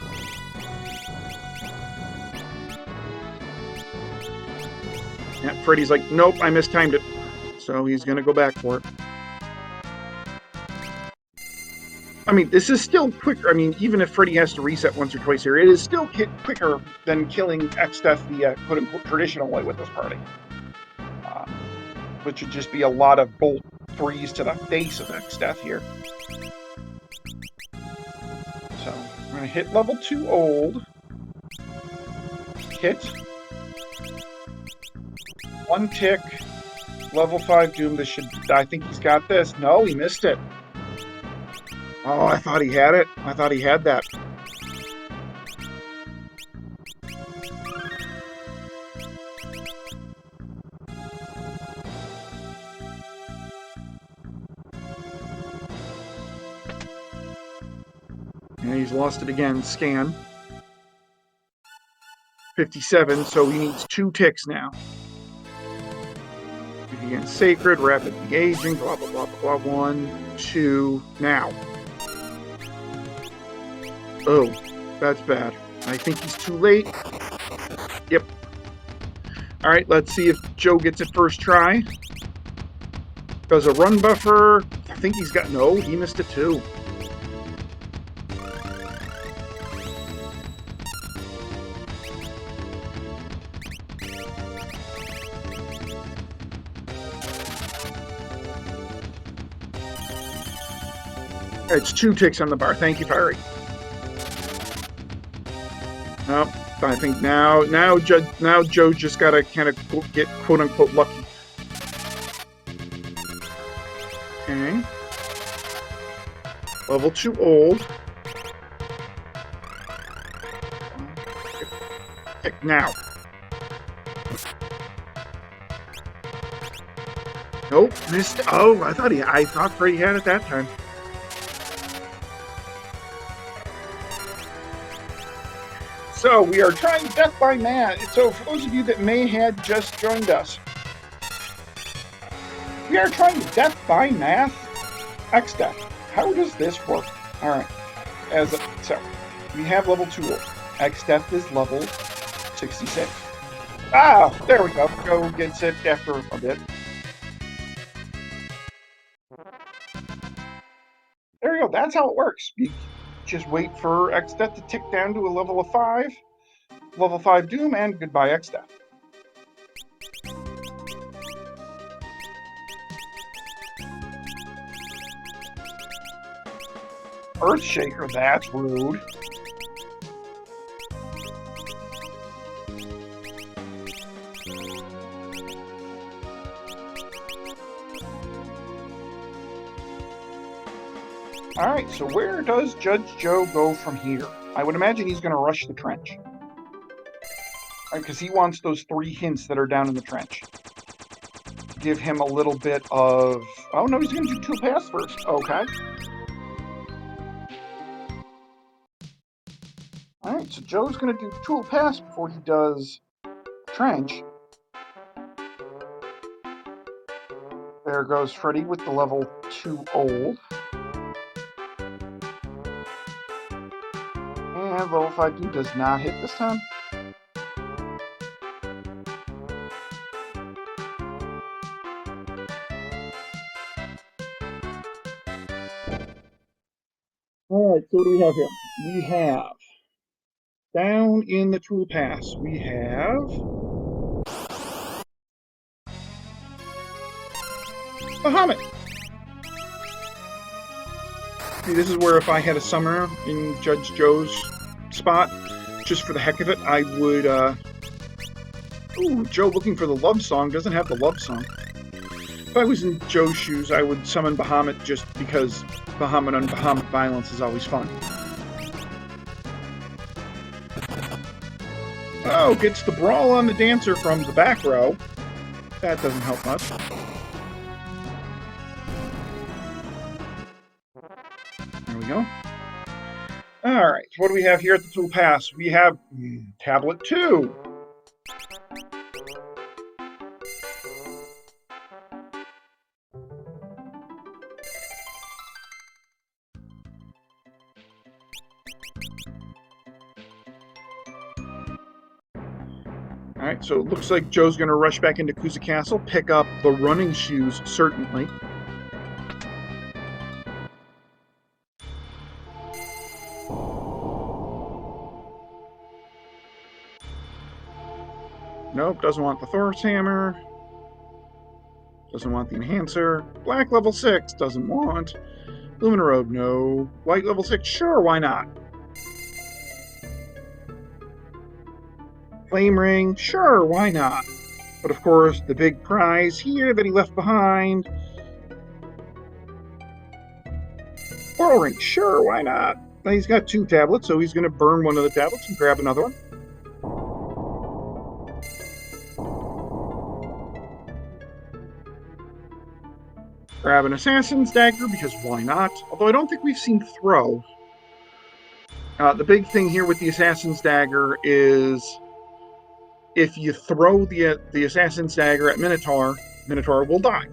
Yeah, Freddie's like, nope, I mistimed it. So he's going to go back for it. I mean, this is still quicker. I mean, even if Freddie has to reset once or twice here, it is still quicker than killing X-Death the quote-unquote traditional way with this party. Which would just be a lot of bolt 3s to the face of X-Death here. So, we're going to hit level 2 old. Hit. 1 tick. Level 5 Doom. This should... I think he's got this. No, he missed it. Oh, I thought he had it. I thought he had that. And he's lost it again. Scan. 57, so he needs 2 ticks now. Again, Sacred, Rapid Engaging, blah, blah, blah, blah, blah. 1, 2, now. Oh, that's bad. I think he's too late. Yep. All right, let's see if Joe gets it first try. Does a run buffer. I think he's got... No, he missed it too. It's 2 ticks on the bar. Thank you, Fiery. Nope. I think now Joe just gotta kind of get quote unquote lucky. Okay. Level 2 old. Tick now. Nope, missed. Oh, I thought Freddie had it that time. So, we are trying Death by Math. So, for those of you that may have just joined us, we are trying Death by Math X-Death. How does this work? Alright. So, we have level 2 old. X-Death is level 66. Ah, there we go. Joe gets it after a bit. There you go. That's how it works. You just wait for X-Death to tick down to a level of 5. Level 5 Doom, and goodbye X-Death. Earthshaker, that's rude. Alright, so where does Judge Joe go from here? I would imagine he's going to rush the trench. Because he wants those 3 hints that are down in the trench. Give him a little bit of... Oh, no, he's going to do Tool Pass first. Okay. Alright, so Joe's going to do Tool Pass before he does Trench. There goes Freddie with the level 2 old. And level 5 Doom does not hit this time. Alright, so what do we have here? We have, down in the Tool Pass, we have Bahamut. See, this is where if I had a summoner in Judge Joe's spot, just for the heck of it, I would, Ooh, Joe looking for the love song, doesn't have the love song. If I was in Joe's shoes, I would summon Bahamut just because Bahamut on Bahamut violence is always fun. Oh, gets the brawl on the dancer from the back row. That doesn't help much. There we go. Alright, what do we have here at the Tool Pass? We have Tablet 2. Alright, so it looks like Joe's going to rush back into Kusa Castle, pick up the running shoes, certainly. Nope, doesn't want the Thor's Hammer. Doesn't want the Enhancer. Black level 6, doesn't want. Lumina Robe, no. White level 6, sure, why not? Flame Ring, sure, why not? But of course, the big prize here that he left behind. Portal Ring, sure, why not? Now he's got 2 tablets, so he's going to burn one of the tablets and grab another one. Grab an Assassin's Dagger, because why not? Although I don't think we've seen Throw. The big thing here with the Assassin's Dagger is if you throw the Assassin's Dagger at Minotaur, Minotaur will die.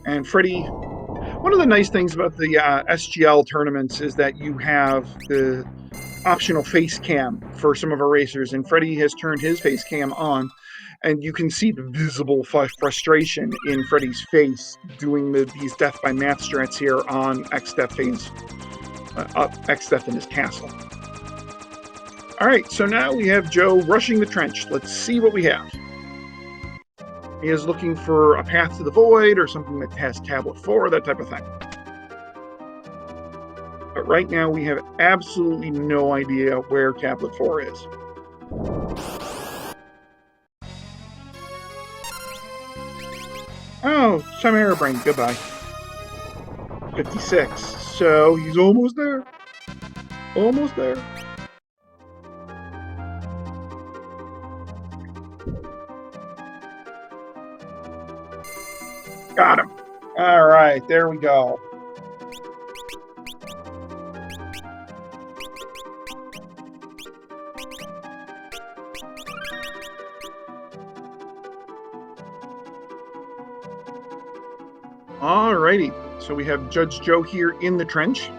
And Freddeh, one of the nice things about the SGL tournaments is that you have the optional face cam for some of our racers, and Freddeh has turned his face cam on, and you can see the visible frustration in Freddie's face doing these death by math strats here on Xdeath in his castle. All right, so now we have Joe rushing the trench. Let's see what we have. He is looking for a path to the void or something that has tablet 4, that type of thing. But right now we have absolutely no idea where tablet 4 is. Oh, Chimera Brain, goodbye. 56, so he's almost there. Almost there. Got him. All right, there we go. Alrighty, so we have Judge Joe here in the trench.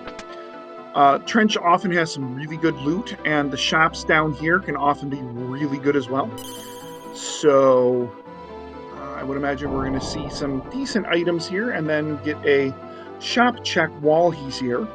Trench often has some really good loot, and the shops down here can often be really good as well. So I would imagine we're going to see some decent items here, and then get a shop check while he's here.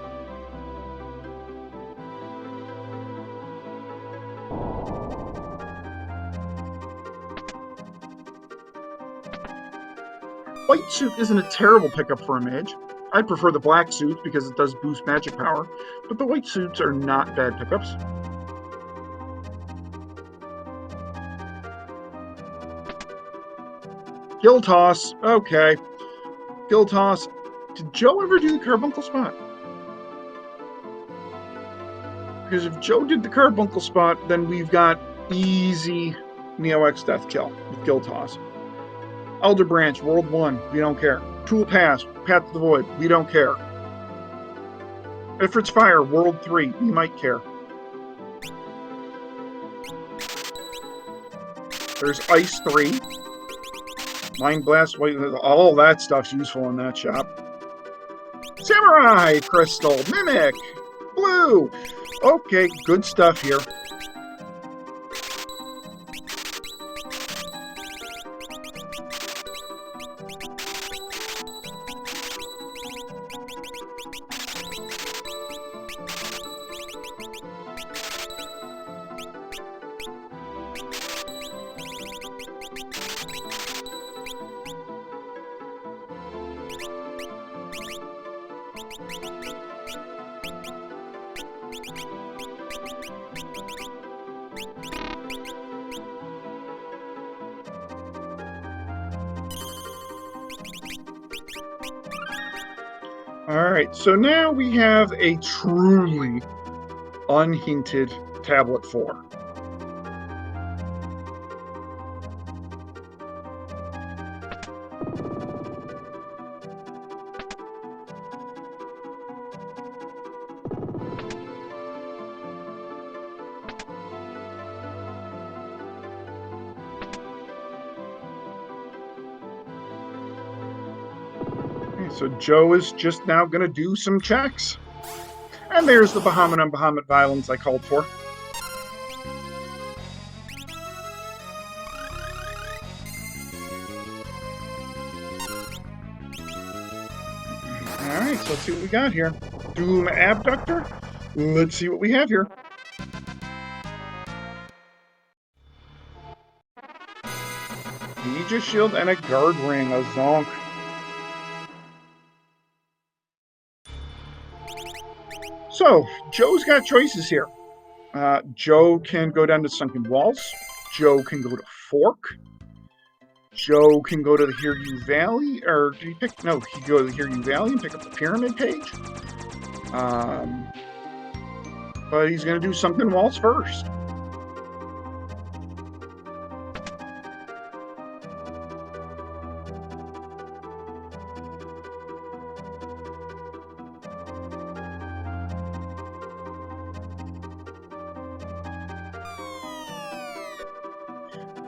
White suit isn't a terrible pickup for a mage. I'd prefer the black suit because it does boost magic power, but the white suits are not bad pickups. Gill Toss, okay. Gill Toss. Did Joe ever do the Carbuncle Spot? Because if Joe did the Carbuncle Spot, then we've got easy Neo X Death kill with Gill Toss. Elder Branch, World 1, we don't care. Tool Pass, Path to the Void, we don't care. Ifrit's Fire, World 3, we might care. There's Ice 3. Mind Blast, all that stuff's useful in that shop. Samurai Crystal, Mimic, Blue. Okay, good stuff here. Alright, so now we have a truly unhinted Tablet 4. So Joe is just now going to do some checks. And there's the Bahamut on Bahamut violence I called for. Alright, so let's see what we got here. Doom Abductor. Let's see what we have here. Aegis Shield and a Guard Ring, a Zonk. So, Joe's got choices here. Joe can go down to Sunken Walls. Joe can go to Fork. Joe can go to the Hear You Valley, or did he pick? No, he can go to the Hear You Valley and pick up the Pyramid page. But he's going to do Sunken Walls first.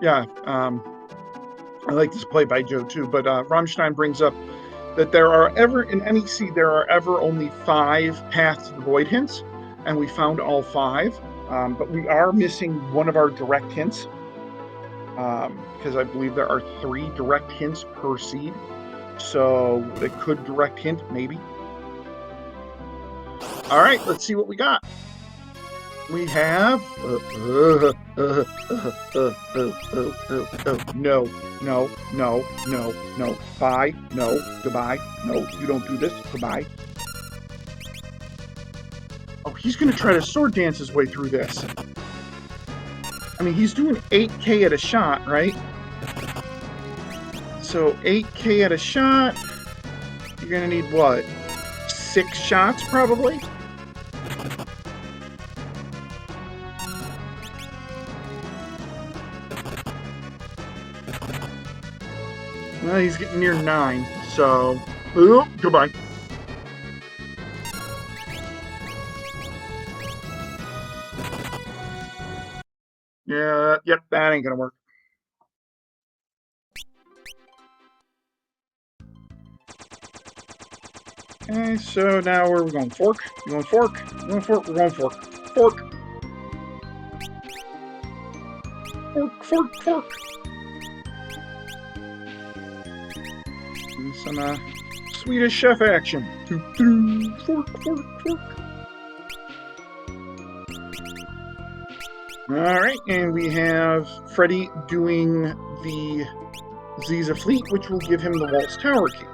Yeah, I like this play by Joe too, but Rammstein brings up that there are ever, in NEC, there are ever only 5 Paths to the Void hints, and we found all 5, but we are missing one of our direct hints, because I believe there are 3 direct hints per seed, so they could direct hint, maybe. Alright, let's see what we got. We have no. Bye. No. Goodbye. No, you don't do this. Goodbye. Oh, he's gonna try to sword dance his way through this. I mean, he's doing 8k at a shot, right? So 8k at a shot. You're gonna need what? 6 shots, probably? Well, he's getting near 9, so... Ooh, goodbye. Yeah, yep, that ain't gonna work. Okay, so now where are we going? Fork? You going fork? You going fork? We're going fork. Fork! Fork, fork, fork! And some Swedish Chef action. Fork, fork, fork. Alright, and we have Freddeh doing the Ziza Fleet, which will give him the Waltz Tower key.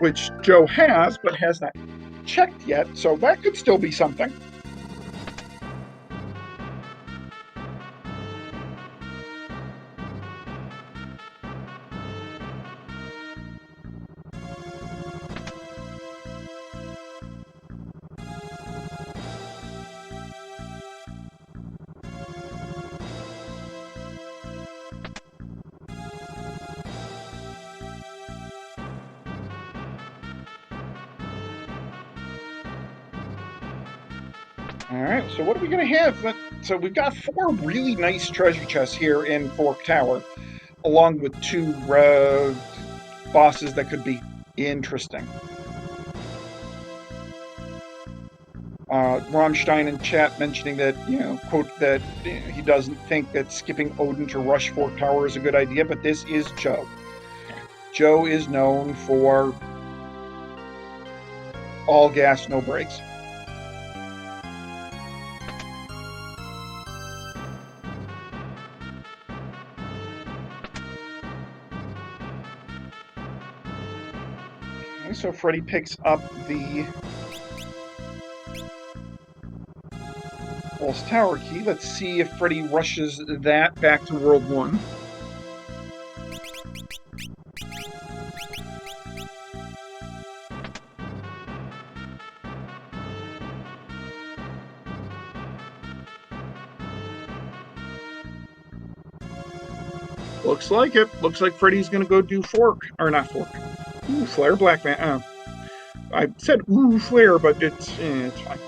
Which Joe has, but has not checked yet, so that could still be something. Alright, so what are we going to have? So we've got 4 really nice treasure chests here in Fork Tower, along with 2 bosses that could be interesting. Rammstein in chat mentioning that, quote, that he doesn't think that skipping Odin to rush Fork Tower is a good idea, but this is Joe. Joe is known for all gas, no brakes. Okay, so Freddeh picks up the Waltz Tower key. Let's see if Freddeh rushes that back to World 1. Looks like it. Looks like Freddie's going to go do Fork. Or not Fork. Ooh, Flare Black Man. Oh. I said ooh, Flare, but it's fine.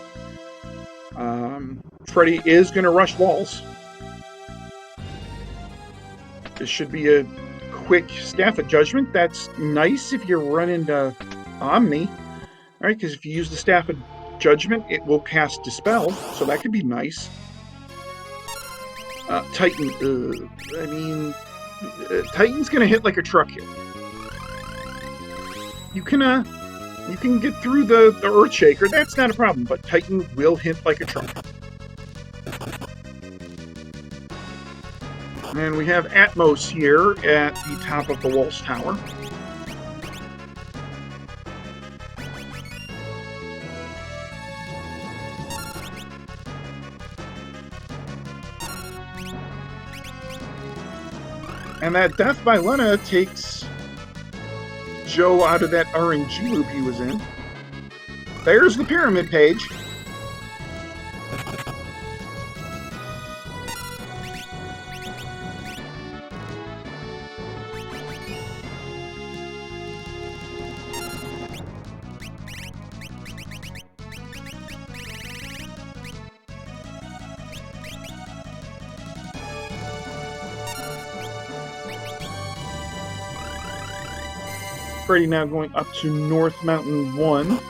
Freddeh is going to rush walls. This should be a quick Staff of Judgment. That's nice if you're running to Omni. Alright, because if you use the Staff of Judgment, it will cast Dispel, so that could be nice. Titan, I mean, Titan's gonna hit like a truck here. You can get through the Earthshaker, that's not a problem, but Titan will hit like a truck. And we have Atmos here at the top of the Walls Tower. And that death by Lena takes Joe out of that RNG loop he was in. There's the pyramid page. Freddeh now going up to North Mountain 1.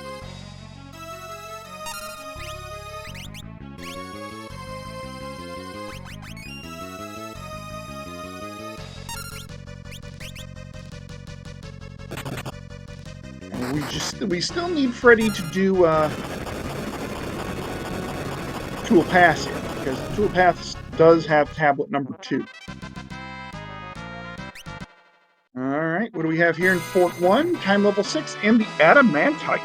And we still need Freddeh to do Tool Pass here, because Tool Pass does have tablet number 2. Alright, what do we have here in Fort 1? Time level 6 and the Adamantite.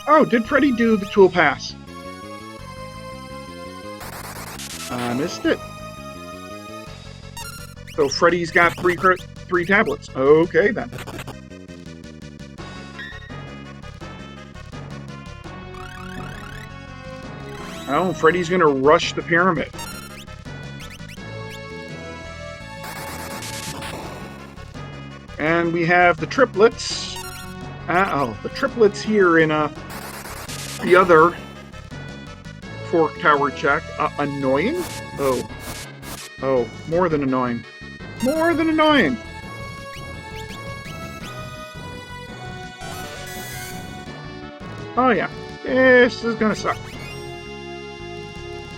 Oh, did Freddeh do the Tool Pass? I missed it. So Freddie's got three tablets. Okay, then. Oh, Freddie's going to rush the pyramid. And we have the triplets. The triplets here in the other Fork Tower check. Annoying? Oh, more than annoying. More than annoying! Oh yeah, this is gonna suck.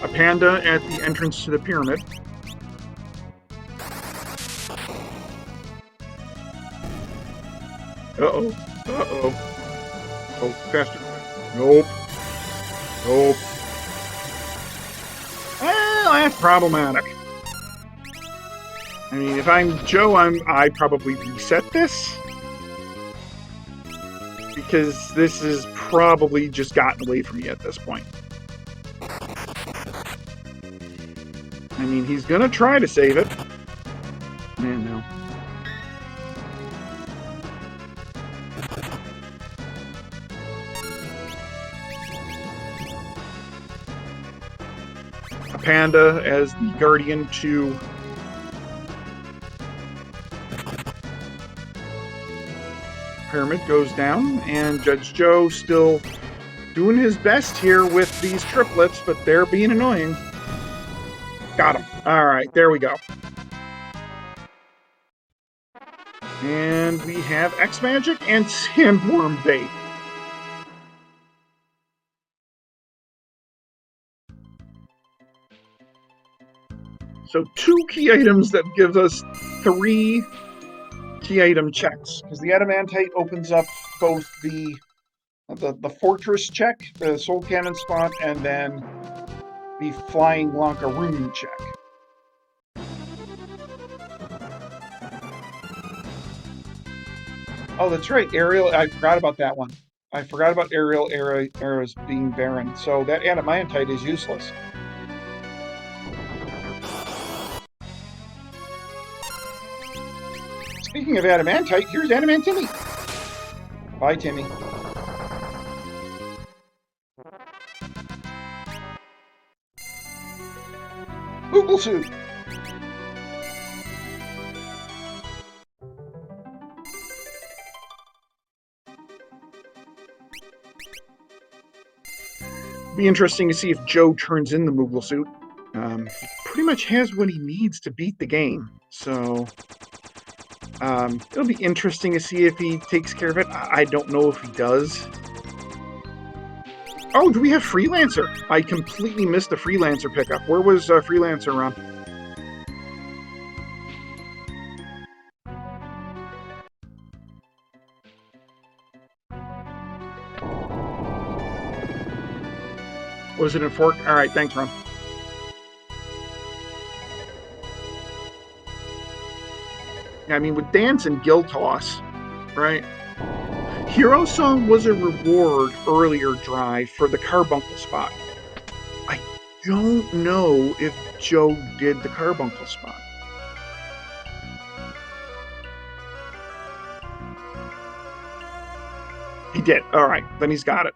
A panda at the entrance to the pyramid. Uh-oh. Uh-oh. Oh, faster. Nope. Nope. Well, that's problematic. I mean, if I'm Joe, I'd probably reset this. Because this has probably just gotten away from me at this point. I mean, he's gonna try to save it. Man, no. A panda as the guardian to pyramid goes down, and Judge Joe still doing his best here with these triplets, but they're being annoying. Got him. Alright, there we go. And we have X-Magic and Sandworm Bait. So 2 key items that gives us 3 key item checks, because the Adamantite opens up both the Fortress check, the Soul Cannon spot, and then the Flying Lanka Rune check. Oh, that's right, Aerial. I forgot about that one. I forgot about Aerial arrows being barren, so that Adamantite is useless. Speaking of Adamantite, here's Adamant Timmy. Bye, Timmy. Google suit. Be interesting to see if Joe turns in the Moogle suit. He pretty much has what he needs to beat the game, so It'll be interesting to see if he takes care of it. I don't know if he does. Oh, do we have Freelancer? I completely missed the Freelancer pickup. Where was Freelancer, Ron? Was it in Fork? All right, thanks, Ron. Yeah, I mean, with Dance and Guild Toss, right? Hero Song was a reward earlier, Dry, for the carbuncle spot. I don't know if Joe did the carbuncle spot. He did. All right, then he's got it.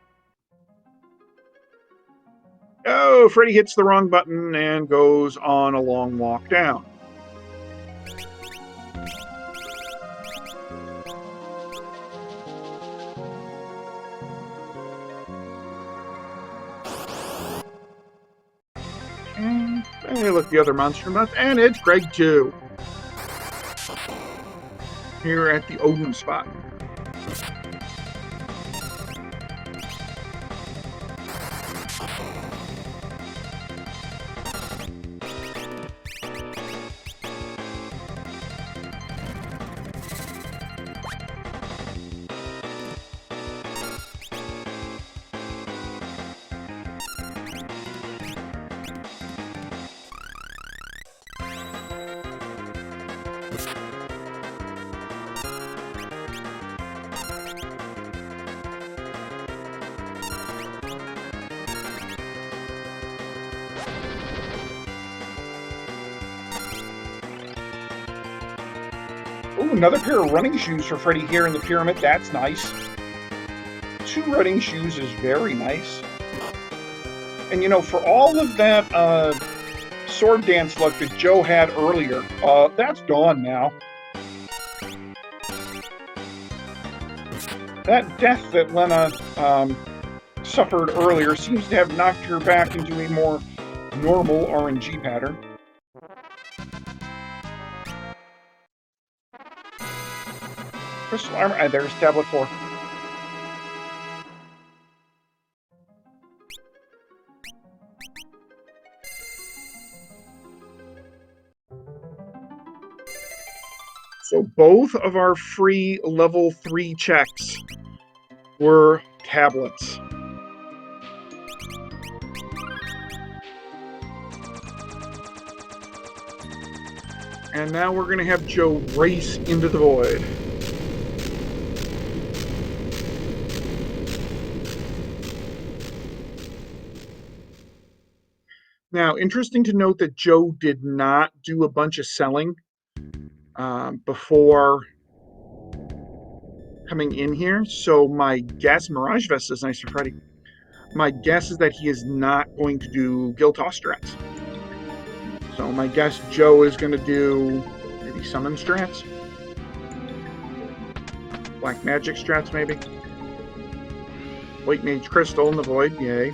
Oh, Freddie hits the wrong button and goes on a long walk down. Hey, look, the other monster month, and it's Greg too. Here at the Odin spot. Ooh, another pair of running shoes for Freddie here in the pyramid. That's nice. 2 running shoes is very nice. And you know, for all of that sword dance luck that Joe had earlier, that's gone now. That death that Lena suffered earlier seems to have knocked her back into a more normal RNG pattern. Crystal armor, there's tablet 4. So both of our free level 3 checks were tablets. And now we're going to have Joe race into the void. Now, interesting to note that Joe did not do a bunch of selling before coming in here. So my guess, Mirage Vest is nice for Freddie. My guess is that he is not going to do Guild Toss strats. So my guess, Joe is going to do maybe Summon strats. Black Magic strats, maybe. White Mage Crystal in the Void, yay.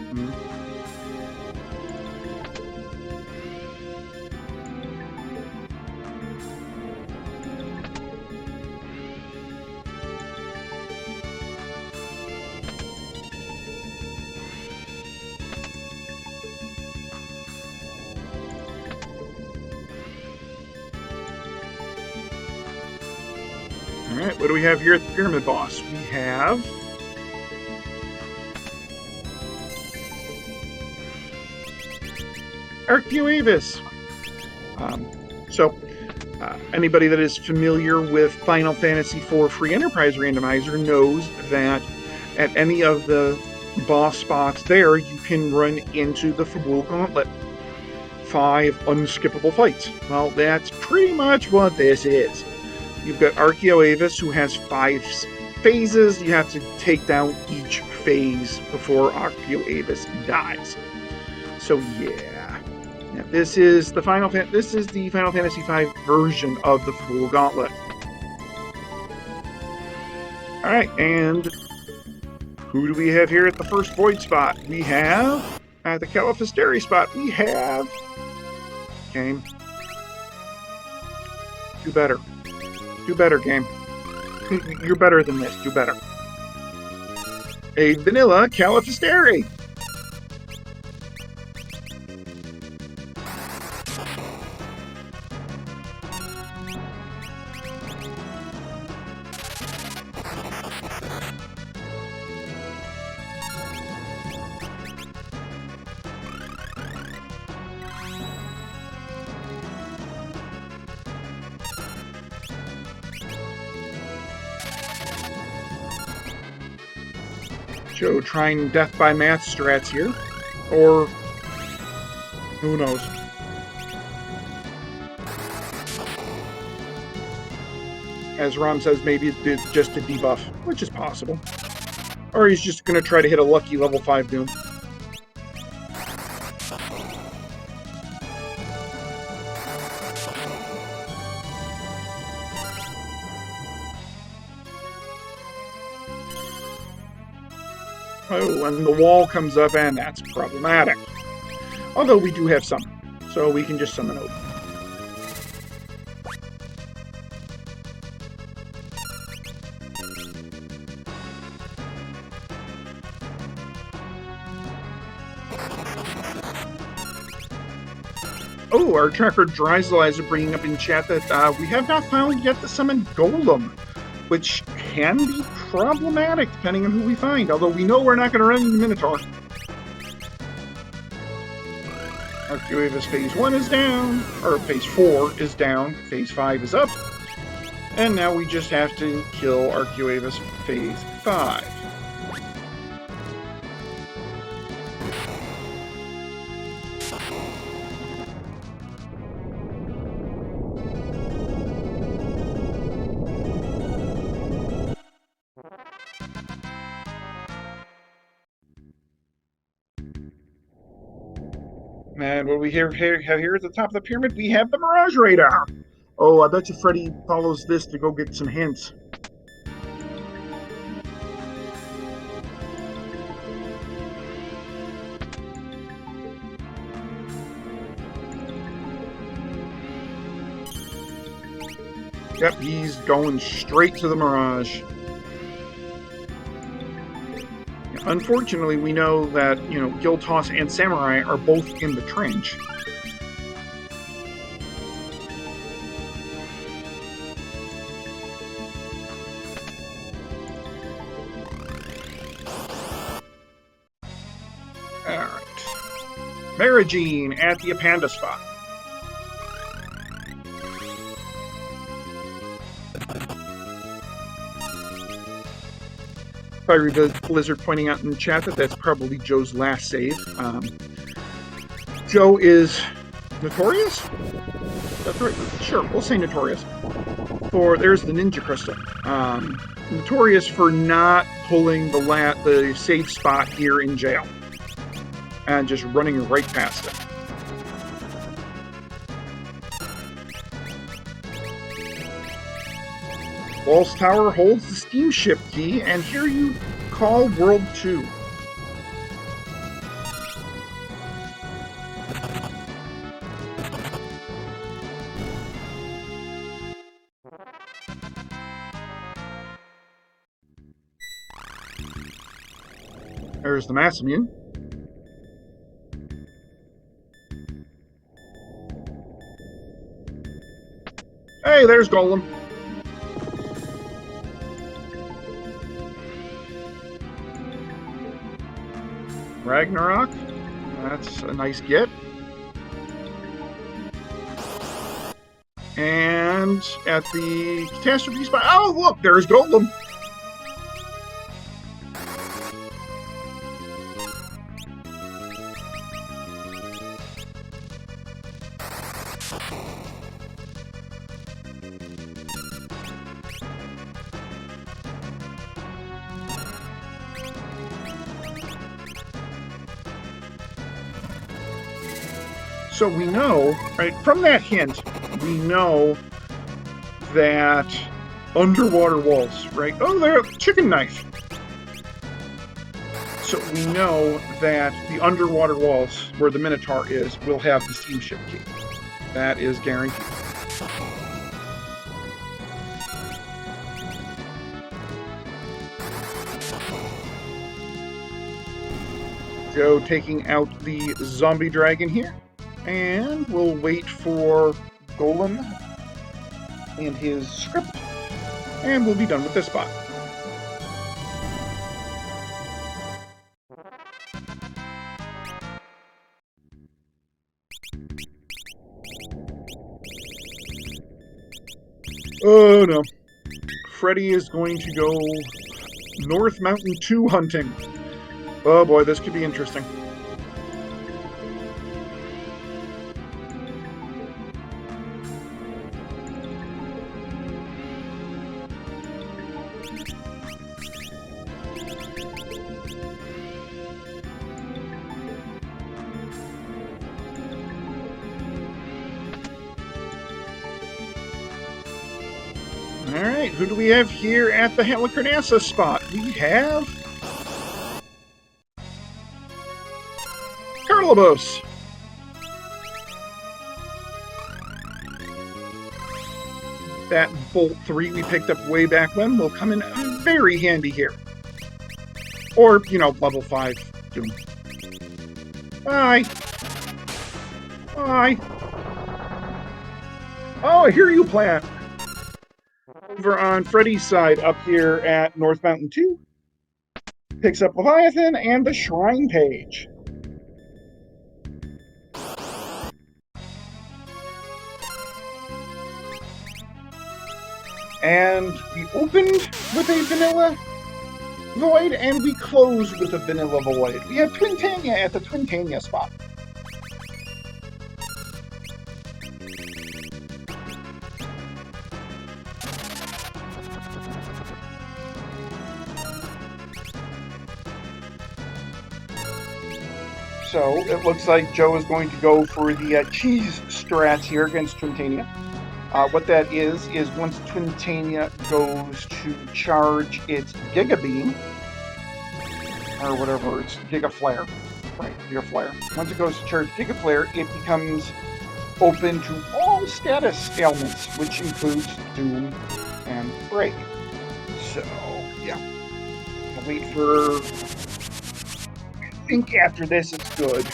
Alright, what do we have here at the Pyramid Boss? We have Arcuavis. Anybody that is familiar with Final Fantasy IV Free Enterprise Randomizer knows that at any of the boss spots there, you can run into the Fabul Gauntlet. 5 unskippable fights. Well, that's pretty much what this is. You've got Arcuavis, who has 5 phases. You have to take down each phase before Arcuavis dies. So yeah, this is the Final Fantasy V version of the Full Gauntlet. All right, and who do we have here at the first Void spot? We have at the Califasteri spot. We have game. Do better. Do better, game. You're better than this. Do better. A vanilla Califasteri. Joe trying death by math strats here. Or who knows? As Rom says, maybe it's just a debuff, which is possible. Or he's just going to try to hit a lucky level 5 Doom. Oh, and the wall comes up, and that's problematic. Although we do have summon, so we can just summon Odin. Oh, our tracker Dryzalizer bringing up in chat that we have not found yet to summon Golem, which can be problematic depending on who we find, although we know we're not going to run into Minotaur. Arcuavis Phase 1 is down, or Phase 4 is down, Phase 5 is up, and now we just have to kill Arcuavis Phase 5. And what we have here at the top of the pyramid, we have the Mirage Radar. Oh, I bet you Freddeh follows this to go get some hints. Yep, he's going straight to the Mirage. Unfortunately, we know that, Giltoss and Samurai are both in the trench. Alright. Marigine at the Apanda spot. Fiery Blizzard pointing out in the chat that that's probably Joe's last save. Joe is notorious? That's right. Sure, we'll say notorious. There's the Ninja Crystal. Notorious for not pulling the safe spot here in jail. And just running right past it. Walls Tower holds the steamship key, and here you call World 2. There's the Massimian. Hey, there's Golem. Ragnarok. That's a nice get. And at the catastrophe spot. Oh, look, there's Golem. So we know, right, from that hint, we know that underwater walls, right? Oh, they're chicken knife. So we know that the underwater walls, where the Minotaur is, will have the steamship key. That is guaranteed. Joe taking out the zombie dragon here. And we'll wait for Golem and his script. And we'll be done with this spot. Oh no. Freddeh is going to go North Mountain 2 hunting. Oh boy, this could be interesting. Alright, who do we have here at the Helicronassa spot? We have Carlobos. That Bolt 3 we picked up way back when will come in very handy here. Or, you know, level 5 Doom. Bye. Bye. Oh, I hear you, Plant. Over on Freddie's side up here at North Mountain 2. Picks up Leviathan and the Shrine page. And we opened with a vanilla void, and we closed with a vanilla void. We have Twintania at the Twintania spot. So it looks like Joe is going to go for the cheese strats here against Twintania. What that is once Twintania goes to charge its Giga Beam, or whatever, it's Giga Flare. Right, Giga Flare. Once it goes to charge Giga Flare, it becomes open to all status ailments, which includes Doom and Break. So, yeah. I'll wait for... I think after this it's good.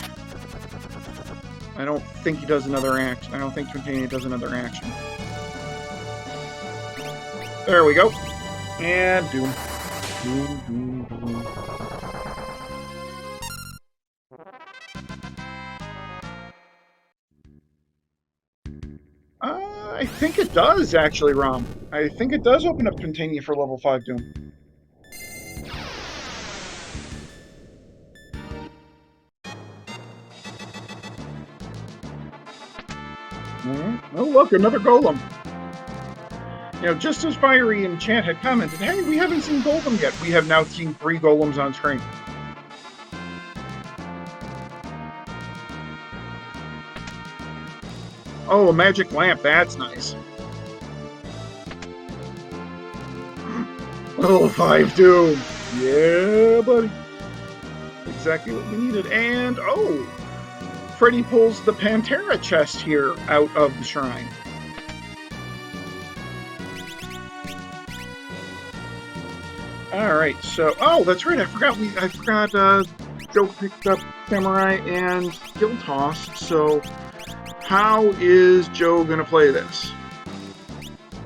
I don't think he does another action. I don't think Twintania does another action. There we go. And Doom. Doom, Doom, Doom. I think it does, actually, Rom. I think it does open up Twintania for level 5 Doom. Oh, look, another Golem. You know, just as Fiery in chat had commented, hey, we haven't seen Golem yet. We have now seen 3 Golems on screen. Oh, a magic lamp. That's nice. Level 5 Doom. Yeah, buddy. Exactly what we needed. And, oh, Freddeh pulls the Pantera chest here out of the shrine. All right, so that's right. I forgot. Joe picked up Samurai and Guild Toss. So, how is Joe gonna play this?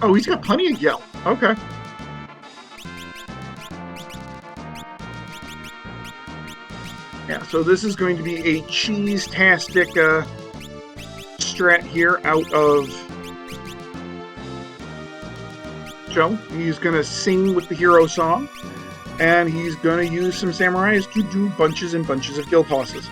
Oh, he's got plenty of Yell. Okay. Yeah, so this is going to be a cheese-tastic strat here out of Joe. He's going to sing with the hero song, and he's going to use some samurais to do bunches and bunches of guild tosses.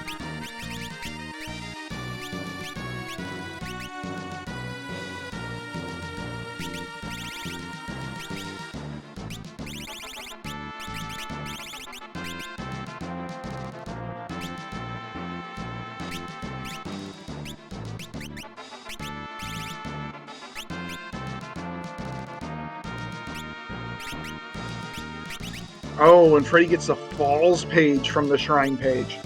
Oh, and Freddeh gets the Falls page from the Shrine page.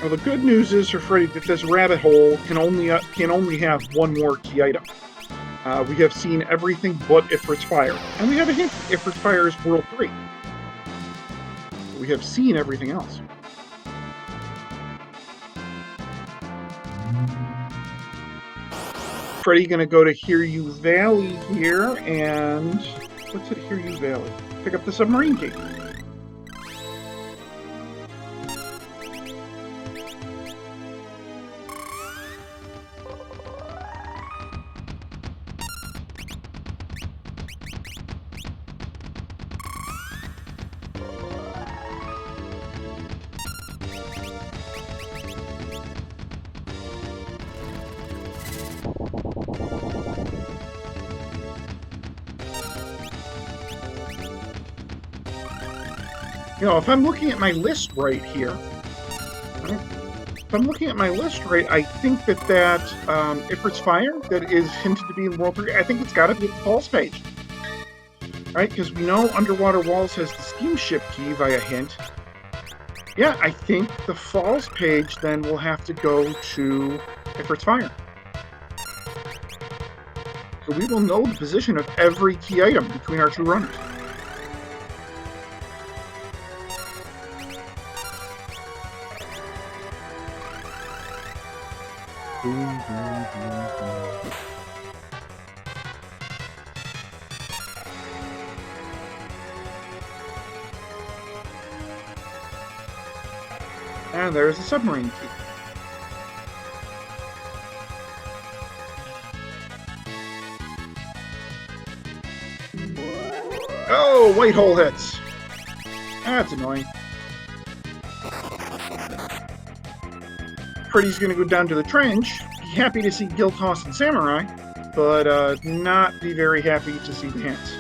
Well, the good news is for Freddie that this rabbit hole can only have one more key item. We have seen everything but Ifrit's Fire, and we have a hint Ifrit's Fire is World 3. We have seen everything else. Freddie gonna go to Hear You Valley here, and what's it? Hear You Valley. Pick up the submarine key. You know, if I'm looking at my list right here, I think that Ifrit's Fire that is hinted to be in World 3, I think it's got to be at the Falls page. Right? Because we know Underwater Walls has the steamship key via hint. Yeah, I think the Falls page then will have to go to Ifrit's Fire. So we will know the position of every key item between our two runners. And there's a submarine key. Oh, white hole hits. That's annoying. Freddie's gonna go down to the trench, be happy to see Giltoss and Samurai, but not be very happy to see the hints.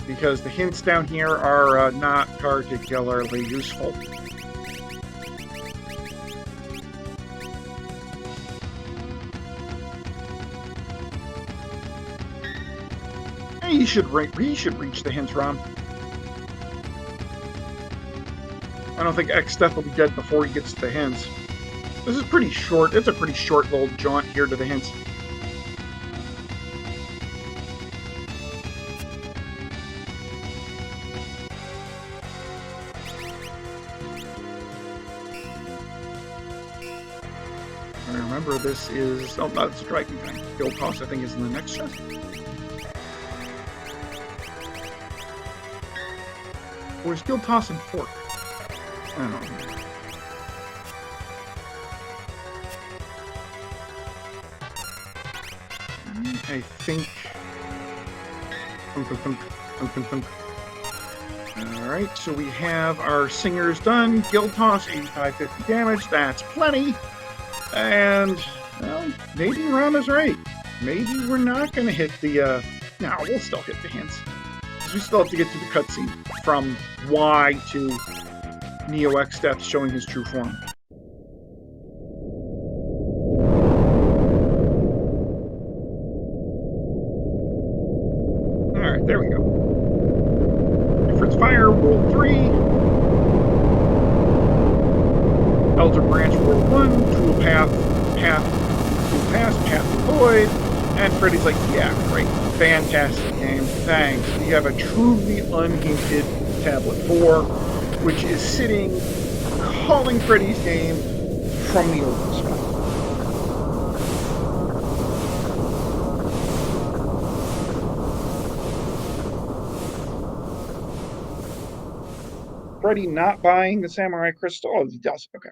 Because the hints down here are not particularly useful. He should reach the hints, Ron. I don't think X-Death will be dead before he gets to the hints. This is pretty short. It's a pretty short little jaunt here to the hints. And remember, this is... Oh, no, it's a Dragon Fang. Giltoss, I think, is in the next chest. Or is Giltoss and Fork? I don't know. I think... Alright, so we have our singers done. Giltoss, 8550 damage. That's plenty. And, well, maybe Ron is right. Maybe we're not going to hit the... No, we'll still hit the hints. Because we still have to get to the cutscene from Y to Neo X-Death showing his true form. Alright, there we go. Ifrit's Fire, World 3. Elder Branch, World 1. Toolpath, Path Void. And Freddie's like, yeah, great. Fantastic game. Thanks. You have a truly unhinted Tablet 4, which is sitting, calling Freddie's name from the open spot. Freddie not buying the Samurai Crystal? Oh, he does. Okay.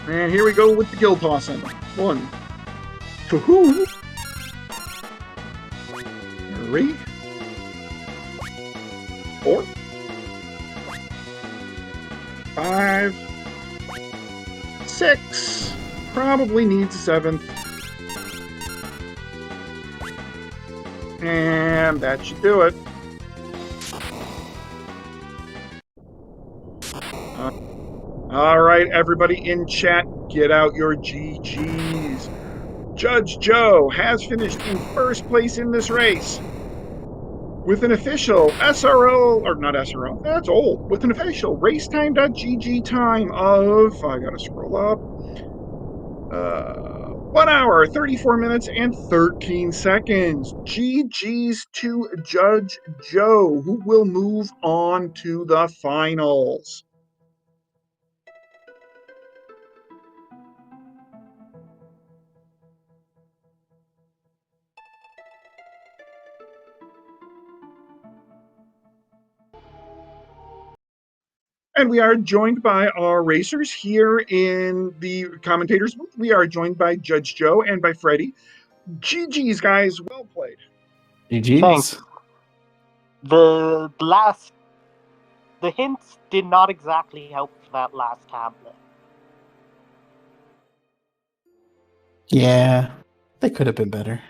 And here we go with the Giltossing. 1, 2, 3. 5, 6, probably needs a 7th. And that should do it. All right, everybody in chat, get out your GGs. Judge Joe has finished in first place in this race with an official SRO, or not SRO, that's old, with an official racetime.gg time of, I gotta scroll up, 1 hour, 34 minutes, and 13 seconds. GG's to Judge Joe, who will move on to the finals. And we are joined by our racers here in the commentators booth. We are joined by Judge Joe and by Freddie. GG's, guys. Well played.
GG's.
Thanks. The hints did not exactly help for that last tablet.
Yeah, they could have been better.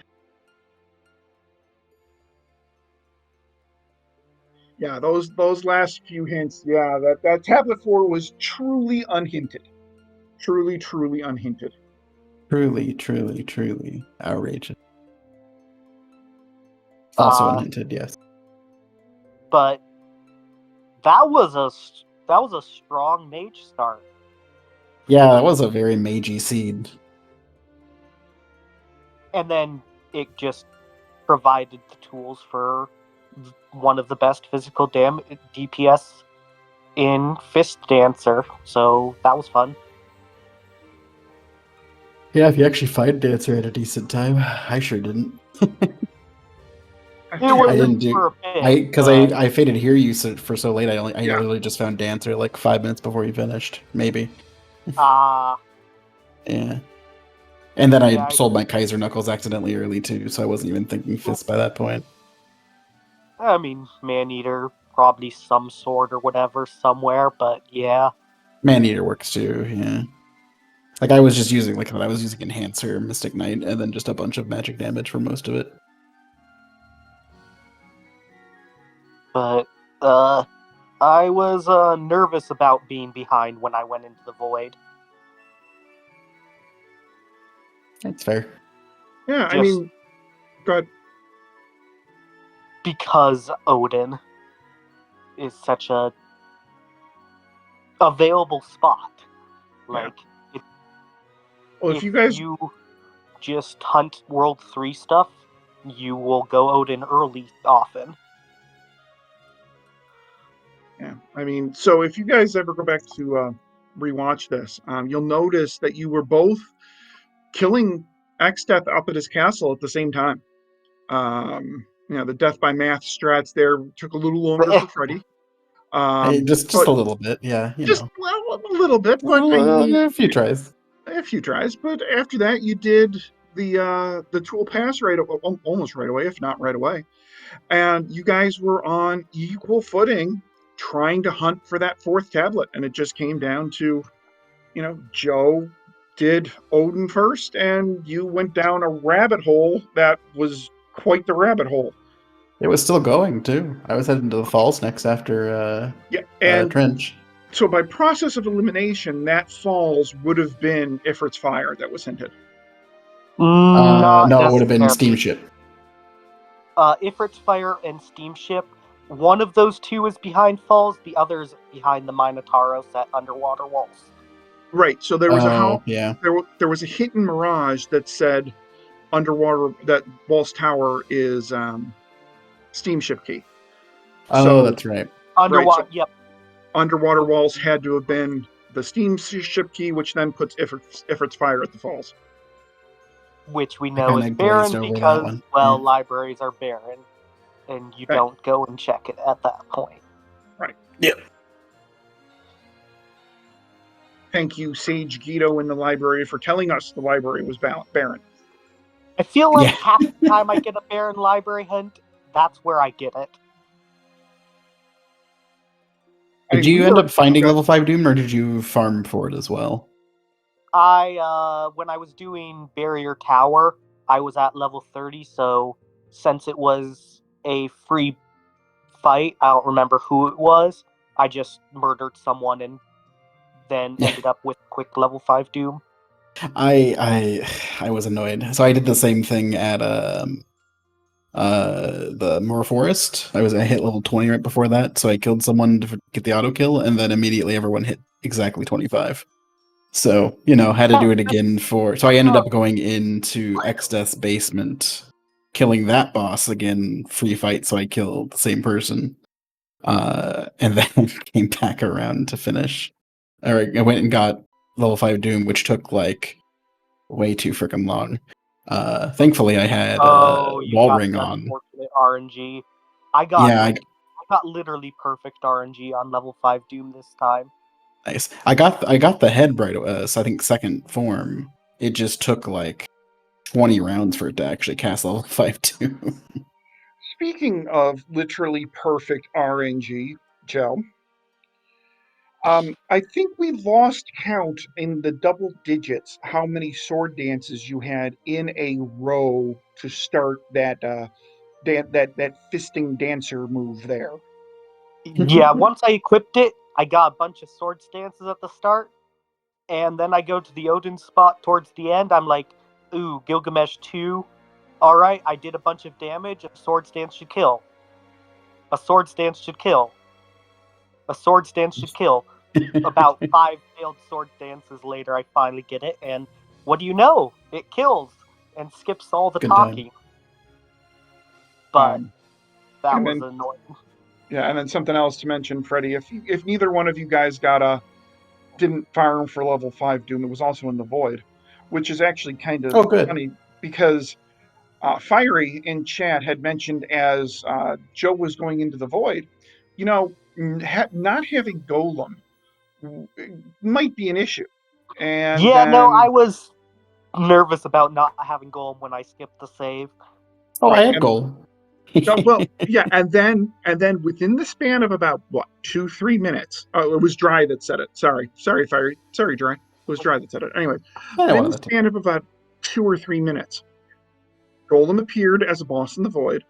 Yeah, those last few hints. Yeah, that tablet 4 was truly unhinted. Truly unhinted.
Truly outrageous. Also unhinted, yes.
But that was a strong mage start.
Yeah, that was a very magey seed.
And then it just provided the tools for one of the best physical DPS in Fist Dancer. So that was fun.
Yeah, if you actually fight Dancer at a decent time. I sure didn't.
I didn't
do. I faded hear you for so late. I literally just found Dancer like 5 minutes before you finished, maybe.
Yeah.
And then I sold my Kaiser Knuckles accidentally early too, so I wasn't even thinking Fist by that point.
I mean, Maneater, probably some sword or whatever somewhere, but yeah.
Maneater works too, yeah. Like I was using Enhancer, Mystic Knight, and then just a bunch of magic damage for most of it.
But I was nervous about being behind when I went into the void.
That's fair.
Yeah, I mean, go ahead.
Because Odin is such a available spot. Like, if you just hunt World 3 stuff, you will go Odin early often.
Yeah, I mean, so if you guys ever go back to rewatch this, you'll notice that you were both killing X-Death up at his castle at the same time. The death by math strats there took a little longer for Freddie.
Just a little bit, yeah.
A little bit, but
a few tries.
A few tries, but after that, you did the tool pass almost right away, if not right away, and you guys were on equal footing, trying to hunt for that 4th tablet, and it just came down to, Joe did Odin first, and you went down a rabbit hole that was quite the rabbit hole.
It was still going too. I was heading to the falls next after Trench.
So by process of elimination, that falls would have been Ifrit's Fire that was hinted.
No, it would have been Steamship.
Ifrit's Fire and Steamship. One of those two is behind falls. The other is behind the Minotauro set underwater walls.
Right. So there was there was a hint in Mirage that said underwater that Walls Tower is Steamship Key.
That's right.
Underwater. Yep.
Underwater walls had to have been the Steamship Key, which then puts Ifrit's Fire at the falls.
Which we know is barren because, libraries are barren, and you don't go and check it at that point.
Right.
Yep.
Thank you, Sage Guido in the library, for telling us the library was barren.
I feel like half the time I get a barren library hunt, that's where I get it.
Did you end up finding level 5 Doom, or did you farm for it as well?
When I was doing Barrier Tower, I was at level 30, so since it was a free fight, I don't remember who it was, I just murdered someone and then ended up with quick level 5 Doom.
I was annoyed. So I did the same thing at the Moor Forest. I hit level 20 right before that, so I killed someone to get the auto kill, and then immediately everyone hit exactly 25. So, had to do it again so I ended up going into Xdeath's basement, killing that boss again, free fight, so I killed the same person. And then came back around to finish. Alright, I went and got level 5 Doom, which took like way too freaking long. Thankfully I had Wall Ring on.
Unfortunate RNG. I got literally perfect RNG on level 5 Doom this time.
Nice. I got the head right away. So I think second form. It just took like 20 rounds for it to actually cast level 5 Doom.
Speaking of literally perfect RNG, Joe, I think we lost count in the double digits how many sword dances you had in a row to start that that fisting dancer move there.
Yeah, once I equipped it, I got a bunch of sword stances at the start, and then I go to the Odin spot towards the end. I'm like, ooh, Gilgamesh 2. Alright, I did a bunch of damage. A sword stance should kill. A sword stance should kill. A sword stance should kill. About 5 failed sword dances later, I finally get it, and what do you know? It kills and skips all the
Good
talking.
time.
But that was
then,
annoying.
Yeah, and then something else to mention, Freddie. If neither one of you guys didn't farm for level 5 Doom, it was also in the Void, which is actually kind of funny because Fiery in chat had mentioned as Joe was going into the Void, not having Golem might be an issue. And
I was nervous about not having Golem when I skipped the save.
Oh, I had Golem.
Well, yeah, and then within the span of about 2-3 minutes, it was Dry that said it. Sorry, Fiery, sorry, Dry. It was Dry that said it. Anyway, within the span of about 2 or 3 minutes, Golem appeared as a boss in the Void.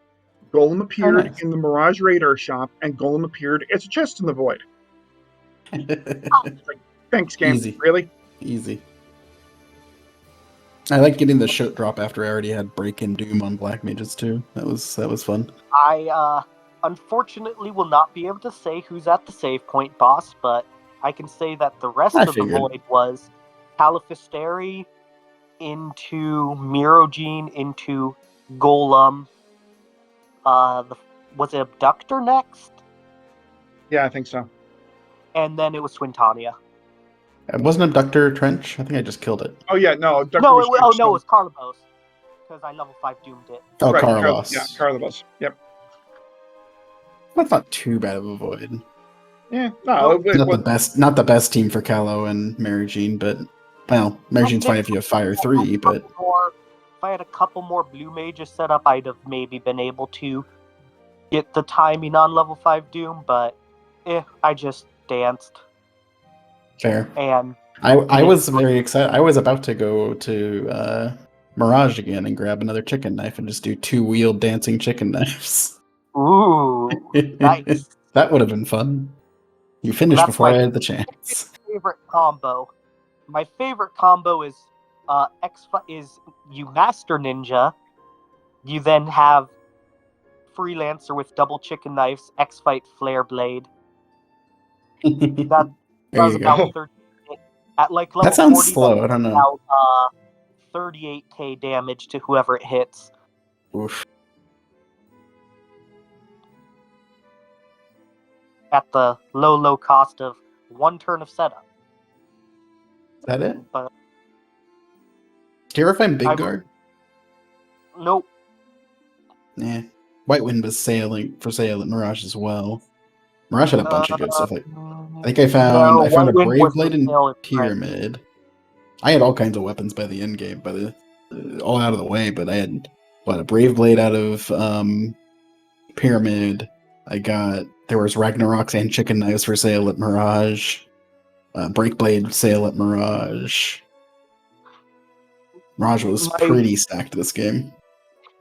Golem appeared in the Mirage Radar shop, and Golem appeared as a chest in the Void. Thanks, game.
Easy.
Really?
Easy. I like getting the shoot drop after I already had Break-in Doom on Black Mages too. That was fun.
I unfortunately will not be able to say who's at the save point boss, but I can say that the rest of the Void was Califisteri into Mirogene into Golem. Was it Abductor next?
Yeah, I think so.
And then it was Twintania.
It wasn't Abductor Trench? I think I just killed it.
Oh yeah, no.
Abductor no, it was Carlibos. Because I level 5 doomed it.
Oh, right, Carlos.
Yeah, Carlibos. Yep.
That's not too bad of a Void.
Yeah, no,
not the best team for Callow and Mary Jean, but Mary Jean's fine if you have Fire 3, but
if I had a couple more blue mages set up, I'd have maybe been able to get the timing on level 5 Doom, but I just danced.
Fair.
And
I was very excited. I was about to go to Mirage again and grab another chicken knife and just do 2-wheeled dancing chicken knives.
Ooh, nice.
That would have been fun. You finished before I had the chance.
Favorite combo. My favorite combo is you Master Ninja. You then have Freelancer with double chicken knives, X-Fight Flare Blade. That does about 30. At like level
that sounds
40,
slow. I don't know.
About 38k damage to whoever it hits.
Oof.
At the low cost of 1 turn of setup.
Is that it?
But
do you ever find Big Guard?
Nope.
Nah. White Wind was for sale at Mirage as well. Mirage had a bunch of good stuff. I think I found a Brave Blade and Pyramid. I had all kinds of weapons by the end game, all out of the way, but I had a Brave Blade out of Pyramid. I got There was Ragnarok's and Chicken Knives for sale at Mirage. Breakblade sale at Mirage. Mirage was pretty stacked this game.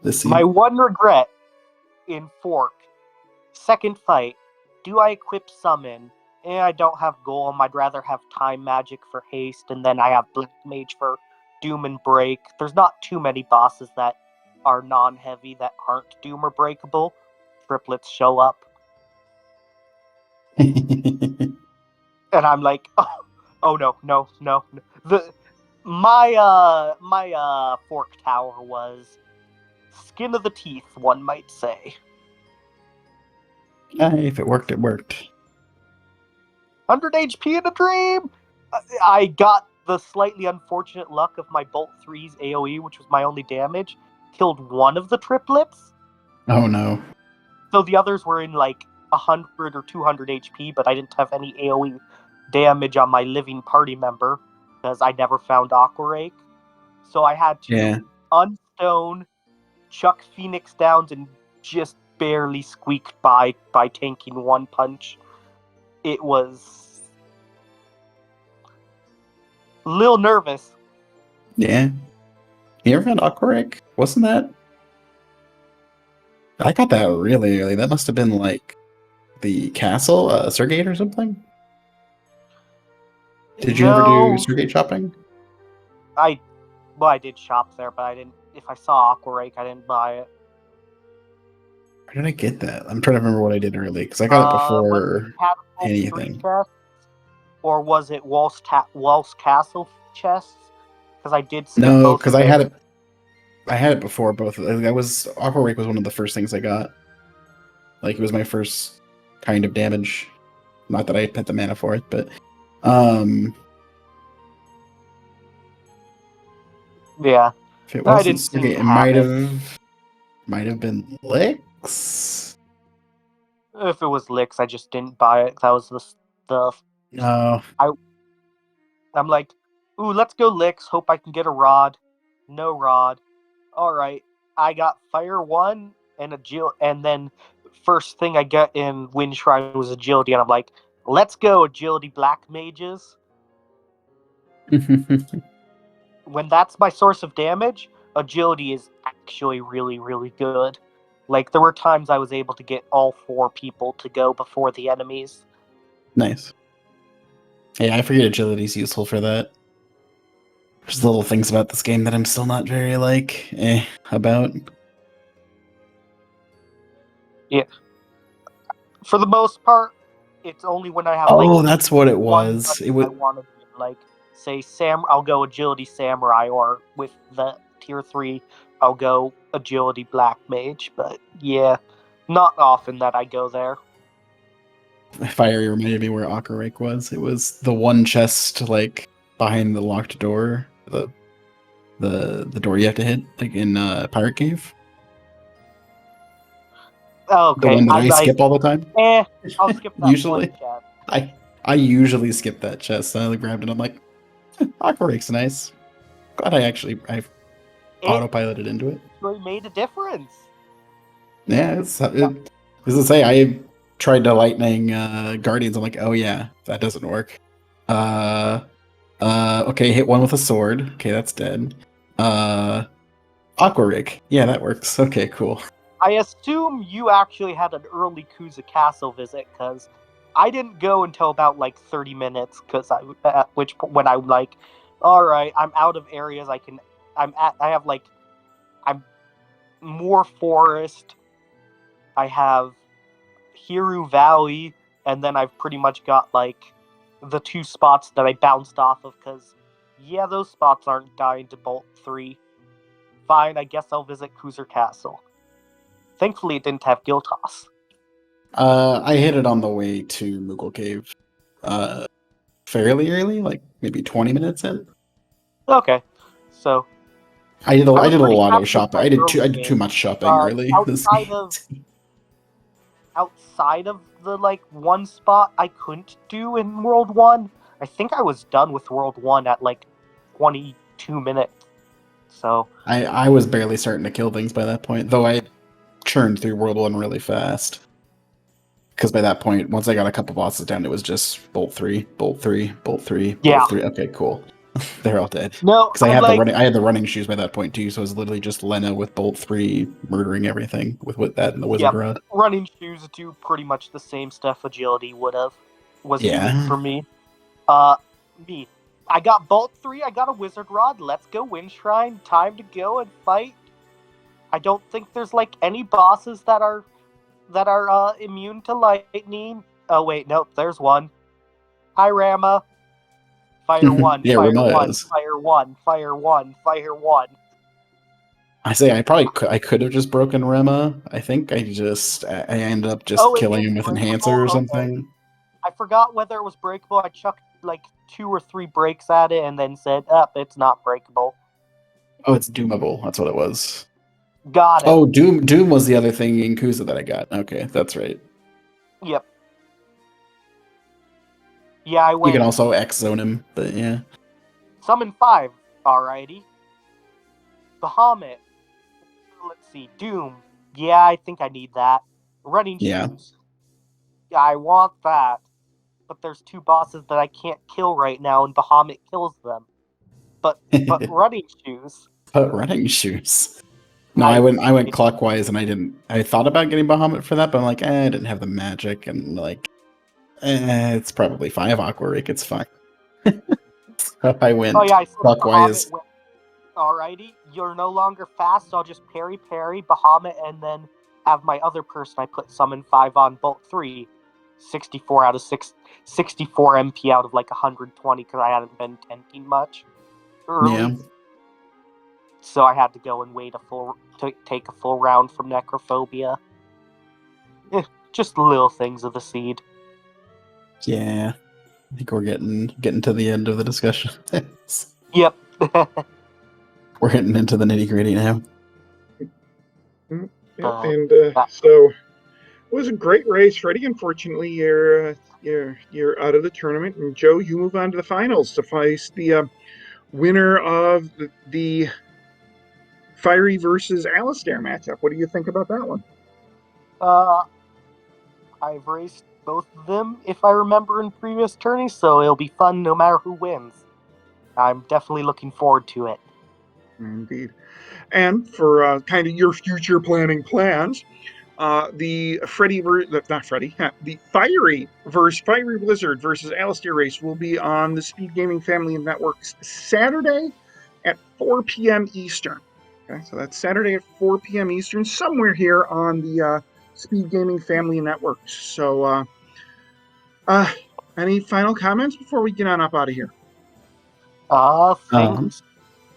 This
My
season.
one regret in Fork, second fight, do I equip Summon? I don't have Golem, I'd rather have Time Magic for haste, and then I have Black Mage for Doom and Break. There's not too many bosses that are non-heavy that aren't Doom or Breakable. Triplets show up. And I'm like, oh no. My Fork Tower was skin of the teeth, one might say.
If it worked, it worked.
100 HP in a dream! I got the slightly unfortunate luck of my Bolt 3's AoE, which was my only damage, killed one of the triplets.
Oh no.
So the others were in like 100 or 200 HP, but I didn't have any AoE damage on my living party member, because I never found Aqua Rake. So I had to unstone, chuck Phoenix Downs, and just barely squeaked by tanking one punch. It was a little nervous.
Yeah. You ever found Aqua Rake? Wasn't that? I got that really early. That must have been like the castle, Surgate or something? Did you ever do Surgate shopping?
I did shop there, but I didn't. If I saw Aqua Rake, I didn't buy it.
Where did I get that? I'm trying to remember what I did early, because I got it before anything.
Or was it Walt's Castle chests? Because I did skip
No,
both
because
of
I had
it.
I had it before both. Aqua Rake was one of the first things I got. Like, it was my first kind of damage. Not that I had the mana for it, but
yeah.
If it wasn't Surgate, it might have been Licks.
If it was Licks, I just didn't buy it. That was the stuff.
No.
I'm like, ooh, let's go Licks. Hope I can get a rod. No rod. All right. I got Fire 1 and Agility, and then first thing I get in Wind Shrine was Agility, and I'm like, let's go Agility Black Mages. When that's my source of damage, Agility is actually really, really good. Like, there were times I was able to get all 4 people to go before the enemies.
Nice. Yeah, I forget Agility's useful for that. There's little things about this game that I'm still not very, about.
Yeah. For the most part, it's only when I have,
that's what it was.
I want to do, say, I'll go Agility Samurai, or with the Tier 3, I'll go Agility Black Mage. But, yeah, not often that I go there.
Fire reminded me where Aqua Rake was. It was the one chest, behind the locked door. The door you have to hit, in Pirate Cave.
Okay.
The one that I skip all the time.
I'll skip that
usually.
one chest.
I usually skip that chest. I grabbed it. I'm like, Aqua Rake's nice. Glad I've autopiloted into it.
Really made a difference.
Yeah, as I say, I tried to lightning Guardians. I'm like, oh yeah, that doesn't work. Okay, hit one with a sword. Okay, that's dead. Aqua Rake. Yeah, that works. Okay, cool.
I assume you actually had an early Kuza Castle visit, because I didn't go until about 30 minutes, because at which point when I'm like, all right, I'm out of areas I'm more forest. I have Hiru Valley, and then I've pretty much got the 2 spots that I bounced off of, because yeah, those spots aren't dying to Bolt 3. Fine, I guess I'll visit Kuzer Castle. Thankfully, it didn't have Guild Toss.
I hit it on the way to Moogle Cave. Fairly early, maybe 20 minutes in.
Okay, so
I did a lot of shopping. I did too much shopping early.
Outside of the one spot I couldn't do in World 1, I think I was done with World 1 at 22 minutes. So
I was barely starting to kill things by that point, though I churned through World 1 really fast. because by that point, once I got a couple bosses down, it was just bolt 3, bolt 3, bolt 3,
Yeah.
bolt 3. Okay, cool. They're all dead.
No,
Because I
I'm
had
like,
the running shoes by that point too, so it was literally just Lena with bolt 3 murdering everything with that and the wizard rod.
running shoes do pretty much the same stuff agility was
Yeah.
doing for me. Me. I got bolt 3, I got a wizard rod, let's go Wind Shrine, time to go and fight. I don't think there's like any bosses that are immune to lightning. Oh wait, nope, there's one. Hi Rama. Fire 1,
Yeah,
fire
Rama
1,
is.
fire 1, fire 1, fire 1.
I say I could have just broken Rema. I think I ended up just killing him with enhancer or something.
I forgot whether it was breakable. I chucked like 2 or 3 breaks at it and then said, it's not breakable.
Oh, it's doomable. That's what it was.
Got it.
Oh, Doom was the other thing in Kuza that I got. Okay, that's right.
Yep. Yeah, I went.
You can also X zone him, but yeah.
Summon 5, alrighty. Bahamut. Let's see, Doom. Yeah, I think I need that. Running Shoes. Yeah, I want that. But there's 2 bosses that I can't kill right now, and Bahamut kills them. But Running Shoes.
But Running Shoes. No, I went clockwise, and I thought about getting Bahamut for that, but I'm like, I didn't have the magic, and like, it's probably 5 Aqua Rake, it's fine. So I went clockwise.
Alrighty, you're no longer fast, so I'll just parry, Bahamut, and then have my other person I put summon 5 on bolt 3. 64 out of 64 MP out of like 120 because I hadn't been tenting much early.
Yeah.
So I had to go and take a full round from Necrophobia. Just little things of the seed.
Yeah. I think we're getting to the end of the discussion.
Yep.
We're getting into the nitty-gritty now.
So it was a great race, Freddie. Unfortunately, you're out of the tournament, and Joe, you move on to the finals to face the winner of the Fiery versus Alistair matchup. What do you think about that one?
I've raced both of them, if I remember, in previous tourneys, so it'll be fun no matter who wins. I'm definitely looking forward to it.
Indeed. And for kind of your future planning plans, the Fiery Blizzard versus Alistair race will be on the Speedgaming Family of Networks Saturday at 4 p.m. Eastern. Okay, so that's Saturday at 4 p.m. Eastern, somewhere here on the Speedgaming Family Networks. So, any final comments before we get on up out of here?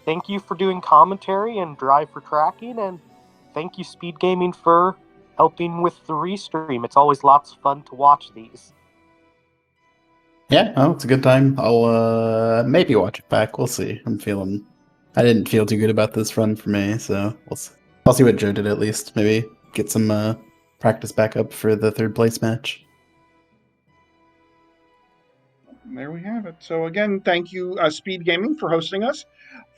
Thank you for doing commentary and Drive for tracking, and thank you Speedgaming for helping with the restream. It's always lots of fun to watch these.
Yeah, well, it's a good time. I'll maybe watch it back. We'll see. I didn't feel too good about this run for me, so I'll see what Joe did at least. Maybe get some practice back up for the 3rd place match.
There we have it. So again, thank you, Speedgaming, for hosting us.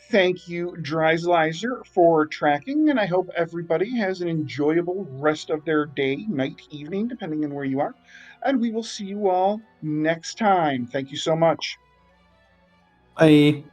Thank you, Dreisleiser, for tracking, and I hope everybody has an enjoyable rest of their day, night, evening, depending on where you are. And we will see you all next time. Thank you so much.
Bye.